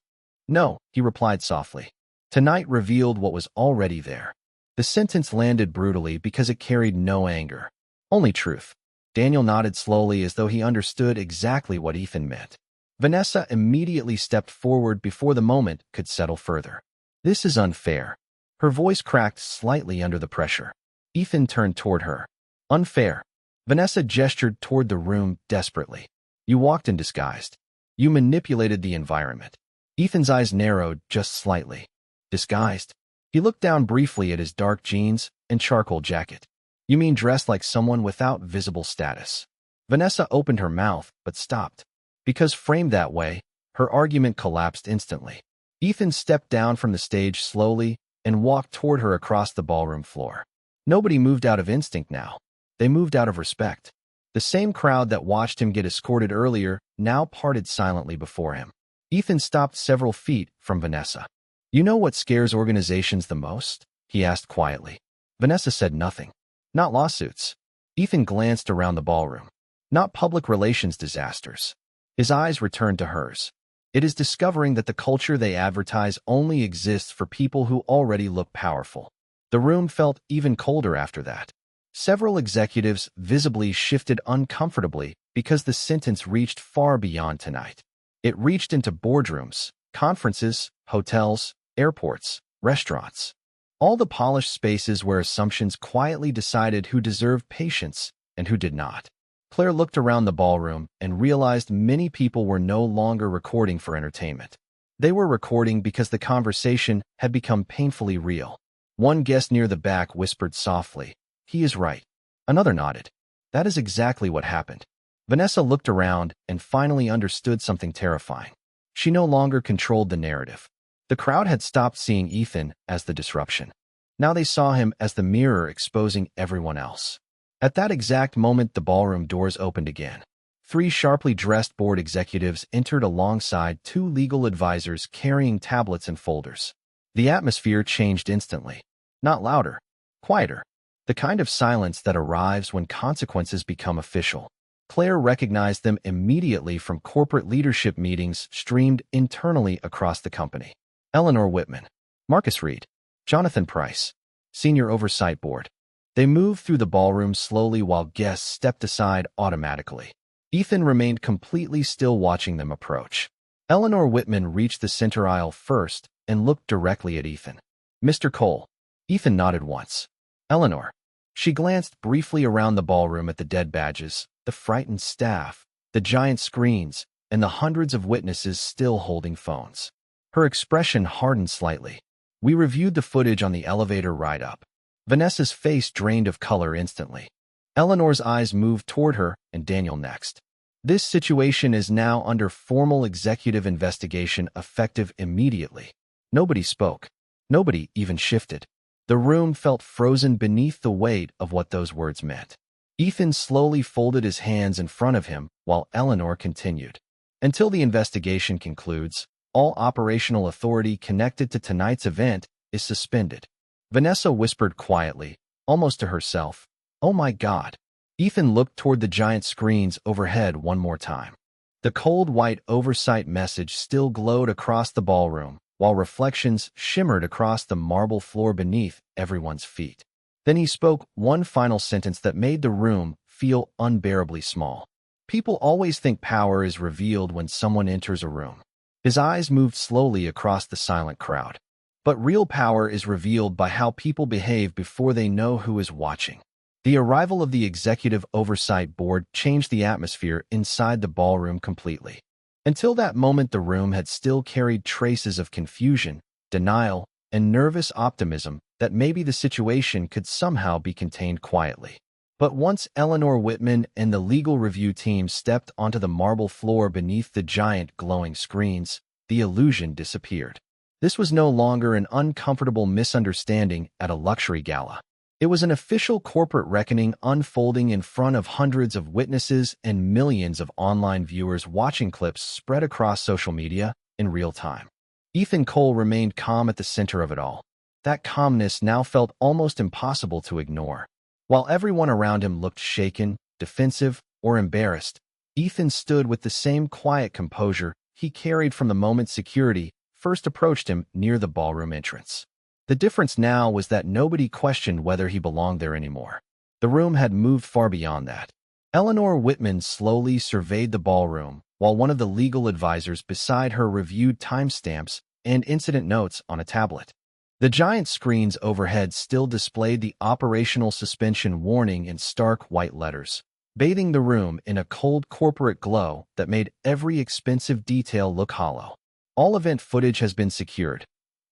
"No," he replied softly. Tonight revealed what was already there. The sentence landed brutally because it carried no anger, only truth. Daniel nodded slowly as though he understood exactly what Ethan meant. Vanessa immediately stepped forward before the moment could settle further. "This is unfair." Her voice cracked slightly under the pressure. Ethan turned toward her. "Unfair." Vanessa gestured toward the room desperately. "You walked in disguised. You manipulated the environment." Ethan's eyes narrowed just slightly. "Disguised?" He looked down briefly at his dark jeans and charcoal jacket. "You mean dressed like someone without visible status?" Vanessa opened her mouth, but stopped. Because framed that way, Her argument collapsed instantly. Ethan stepped down from the stage slowly and walked toward her across the ballroom floor. Nobody moved out of instinct now. They moved out of respect. The same crowd that watched him get escorted earlier now parted silently before him. Ethan stopped several feet from Vanessa. "You know what scares organizations the most?" he asked quietly. Vanessa said nothing. "Not lawsuits." Ethan glanced around the ballroom. "Not public relations disasters." His eyes returned to hers. "It is discovering that the culture they advertise only exists for people who already look powerful." The room felt even colder after that. Several executives visibly shifted uncomfortably because the sentence reached far beyond tonight. It reached into boardrooms, conferences, hotels, airports, restaurants. All the polished spaces where assumptions quietly decided who deserved patience and who did not. Claire looked around the ballroom and realized many people were no longer recording for entertainment. They were recording because the conversation had become painfully real. One guest near the back whispered softly, "He is right." Another nodded. That is exactly what happened. Vanessa looked around and finally understood something terrifying. She no longer controlled the narrative. The crowd had stopped seeing Ethan as the disruption. Now they saw him as the mirror exposing everyone else. At that exact moment, the ballroom doors opened again. 3 sharply dressed board executives entered alongside 2 legal advisors carrying tablets and folders. The atmosphere changed instantly. Not louder, quieter. The kind of silence that arrives when consequences become official. Claire recognized them immediately from corporate leadership meetings streamed internally across the company. Eleanor Whitman, Marcus Reed, Jonathan Price, Senior Oversight Board. They moved through the ballroom slowly while guests stepped aside automatically. Ethan remained completely still watching them approach. Eleanor Whitman reached the center aisle first and looked directly at Ethan. "Mr. Cole." Ethan nodded once. "Eleanor." She glanced briefly around the ballroom at the dead badges, the frightened staff, the giant screens, and the hundreds of witnesses still holding phones. Her expression hardened slightly. "We reviewed the footage on the elevator ride up." Vanessa's face drained of color instantly. Eleanor's eyes moved toward her and Daniel next. "This situation is now under formal executive investigation effective immediately." Nobody spoke. Nobody even shifted. The room felt frozen beneath the weight of what those words meant. Ethan slowly folded his hands in front of him while Eleanor continued. "Until the investigation concludes, all operational authority connected to tonight's event is suspended." Vanessa whispered quietly, almost to herself, "Oh my God." Ethan looked toward the giant screens overhead one more time. The cold white oversight message still glowed across the ballroom, while reflections shimmered across the marble floor beneath everyone's feet. Then he spoke one final sentence that made the room feel unbearably small. "People always think power is revealed when someone enters a room." His eyes moved slowly across the silent crowd. "But real power is revealed by how people behave before they know who is watching." The arrival of the Executive Oversight Board changed the atmosphere inside the ballroom completely. Until that moment, the room had still carried traces of confusion, denial, and nervous optimism that maybe the situation could somehow be contained quietly. But once Eleanor Whitman and the legal review team stepped onto the marble floor beneath the giant glowing screens, the illusion disappeared. This was no longer an uncomfortable misunderstanding at a luxury gala. It was an official corporate reckoning unfolding in front of hundreds of witnesses and millions of online viewers watching clips spread across social media in real time. Ethan Cole remained calm at the center of it all. That calmness now felt almost impossible to ignore. While everyone around him looked shaken, defensive, or embarrassed, Ethan stood with the same quiet composure he carried from the moment security first approached him near the ballroom entrance. The difference now was that nobody questioned whether he belonged there anymore. The room had moved far beyond that. Eleanor Whitman slowly surveyed the ballroom, while one of the legal advisors beside her reviewed timestamps and incident notes on a tablet. The giant screens overhead still displayed the operational suspension warning in stark white letters, bathing the room in a cold corporate glow that made every expensive detail look hollow. "All event footage has been secured,"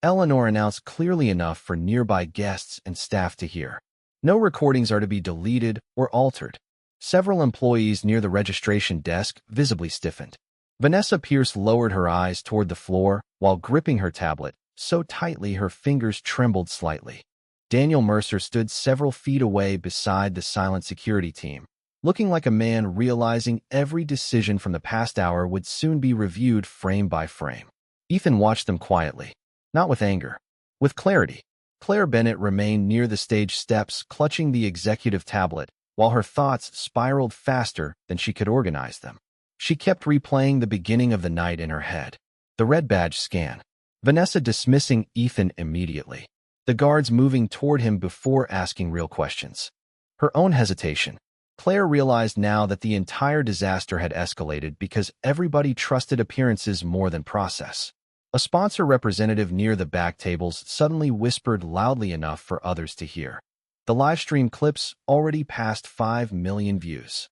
Eleanor announced clearly enough for nearby guests and staff to hear. "No recordings are to be deleted or altered." Several employees near the registration desk visibly stiffened. Vanessa Pierce lowered her eyes toward the floor while gripping her tablet so tightly her fingers trembled slightly. Daniel Mercer stood several feet away beside the silent security team, looking like a man realizing every decision from the past hour would soon be reviewed frame by frame. Ethan watched them quietly, not with anger, with clarity. Claire Bennett remained near the stage steps, clutching the executive tablet, while her thoughts spiraled faster than she could organize them. She kept replaying the beginning of the night in her head. The red badge scan. Vanessa dismissing Ethan immediately. The guards moving toward him before asking real questions. Her own hesitation. Claire realized now that the entire disaster had escalated because everybody trusted appearances more than process. A sponsor representative near the back tables suddenly whispered loudly enough for others to hear. The livestream clips already passed 5 million views.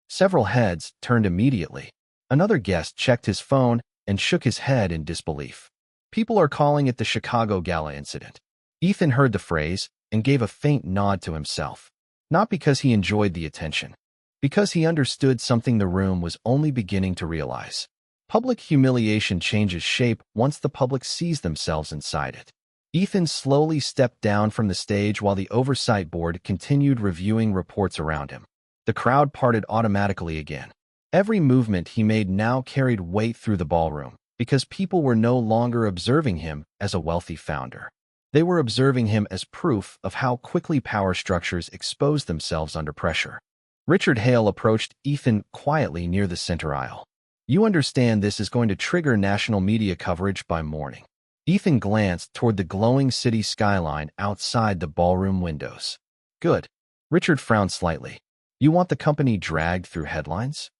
Several heads turned immediately. Another guest checked his phone and shook his head in disbelief. People are calling it the Chicago Gala incident. Ethan heard the phrase and gave a faint nod to himself. Not because he enjoyed the attention, because he understood something the room was only beginning to realize. Public humiliation changes shape once the public sees themselves inside it. Ethan slowly stepped down from the stage while the oversight board continued reviewing reports around him. The crowd parted automatically again. Every movement he made now carried weight through the ballroom, because people were no longer observing him as a wealthy founder. They were observing him as proof of how quickly power structures expose themselves under pressure. Richard Hale approached Ethan quietly near the center aisle. You understand this is going to trigger national media coverage by morning. Ethan glanced toward the glowing city skyline outside the ballroom windows. Good. Richard frowned slightly. You want the company dragged through headlines?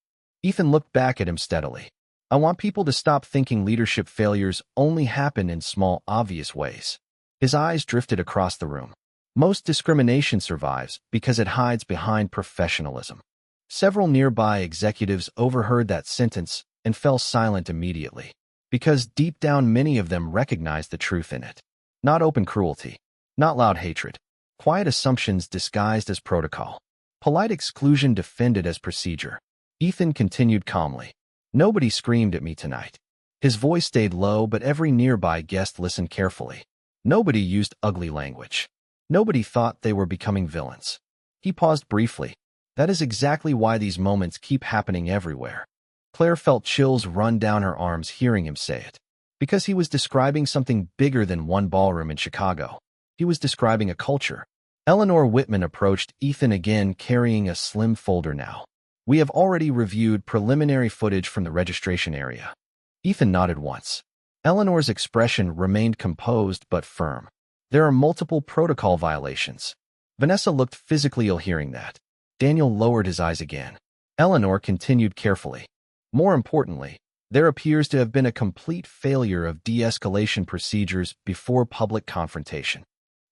Ethan looked back at him steadily. I want people to stop thinking leadership failures only happen in small, obvious ways. His eyes drifted across the room. Most discrimination survives because it hides behind professionalism. Several nearby executives overheard that sentence and fell silent immediately, because deep down many of them recognized the truth in it. Not open cruelty, not loud hatred, quiet assumptions disguised as protocol, polite exclusion defended as procedure. Ethan continued calmly. Nobody screamed at me tonight. His voice stayed low, but every nearby guest listened carefully. Nobody used ugly language. Nobody thought they were becoming villains. He paused briefly. That is exactly why these moments keep happening everywhere. Claire felt chills run down her arms hearing him say it. Because he was describing something bigger than one ballroom in Chicago. He was describing a culture. Eleanor Whitman approached Ethan again, carrying a slim folder now. We have already reviewed preliminary footage from the registration area. Ethan nodded once. Eleanor's expression remained composed but firm. There are multiple protocol violations. Vanessa looked physically ill hearing that. Daniel lowered his eyes again. Eleanor continued carefully. More importantly, there appears to have been a complete failure of de-escalation procedures before public confrontation.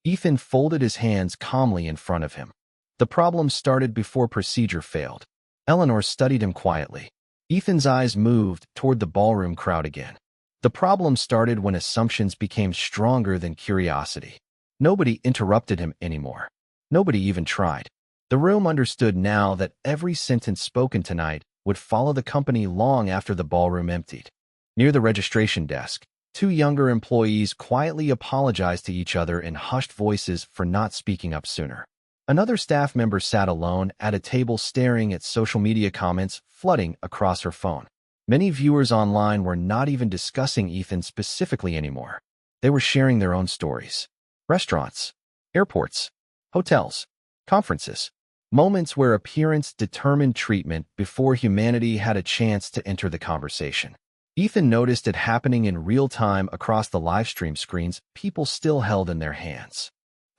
Ethan folded his hands calmly in front of him. The problem started before procedure failed. Eleanor studied him quietly. Ethan's eyes moved toward the ballroom crowd again. The problem started when assumptions became stronger than curiosity. Nobody interrupted him anymore. Nobody even tried. The room understood now that every sentence spoken tonight would follow the company long after the ballroom emptied. Near the registration desk, two younger employees quietly apologized to each other in hushed voices for not speaking up sooner. Another staff member sat alone at a table staring at social media comments flooding across her phone. Many viewers online were not even discussing Ethan specifically anymore. They were sharing their own stories. Restaurants, airports, hotels, conferences. Moments where appearance determined treatment before humanity had a chance to enter the conversation. Ethan noticed it happening in real time across the livestream screens people still held in their hands.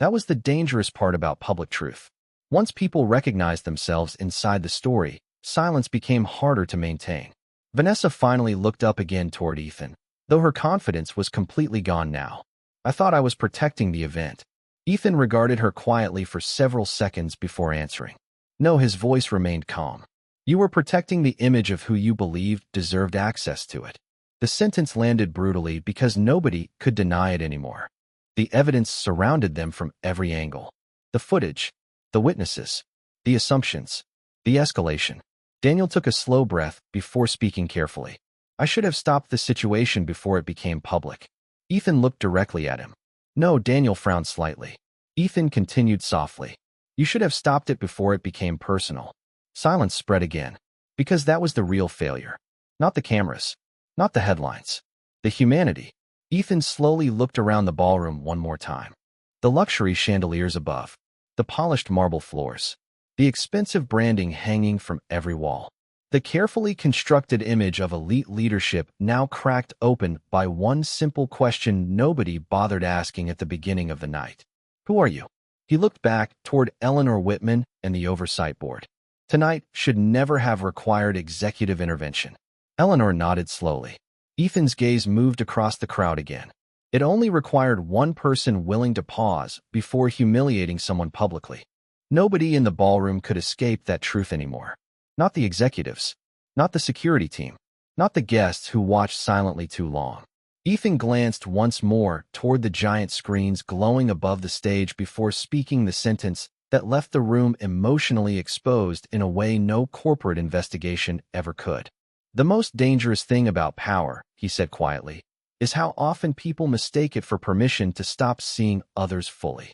That was the dangerous part about public truth. Once people recognized themselves inside the story, silence became harder to maintain. Vanessa finally looked up again toward Ethan, though her confidence was completely gone now. I thought I was protecting the event. Ethan regarded her quietly for several seconds before answering. No, his voice remained calm. You were protecting the image of who you believed deserved access to it. The sentence landed brutally because nobody could deny it anymore. The evidence surrounded them from every angle. The footage, the witnesses, the assumptions, the escalation. Daniel took a slow breath before speaking carefully. I should have stopped the situation before it became public. Ethan looked directly at him. No, Daniel frowned slightly. Ethan continued softly. You should have stopped it before it became personal. Silence spread again. Because that was the real failure. Not the cameras. Not the headlines. The humanity. Ethan slowly looked around the ballroom one more time. The luxury chandeliers above. The polished marble floors. The expensive branding hanging from every wall. The carefully constructed image of elite leadership now cracked open by one simple question nobody bothered asking at the beginning of the night. Who are you? He looked back toward Eleanor Whitman and the oversight board. Tonight should never have required executive intervention. Eleanor nodded slowly. Ethan's gaze moved across the crowd again. It only required one person willing to pause before humiliating someone publicly. Nobody in the ballroom could escape that truth anymore. Not the executives. Not the security team. Not the guests who watched silently too long. Ethan glanced once more toward the giant screens glowing above the stage before speaking the sentence that left the room emotionally exposed in a way no corporate investigation ever could. The most dangerous thing about power, he said quietly, is how often people mistake it for permission to stop seeing others fully.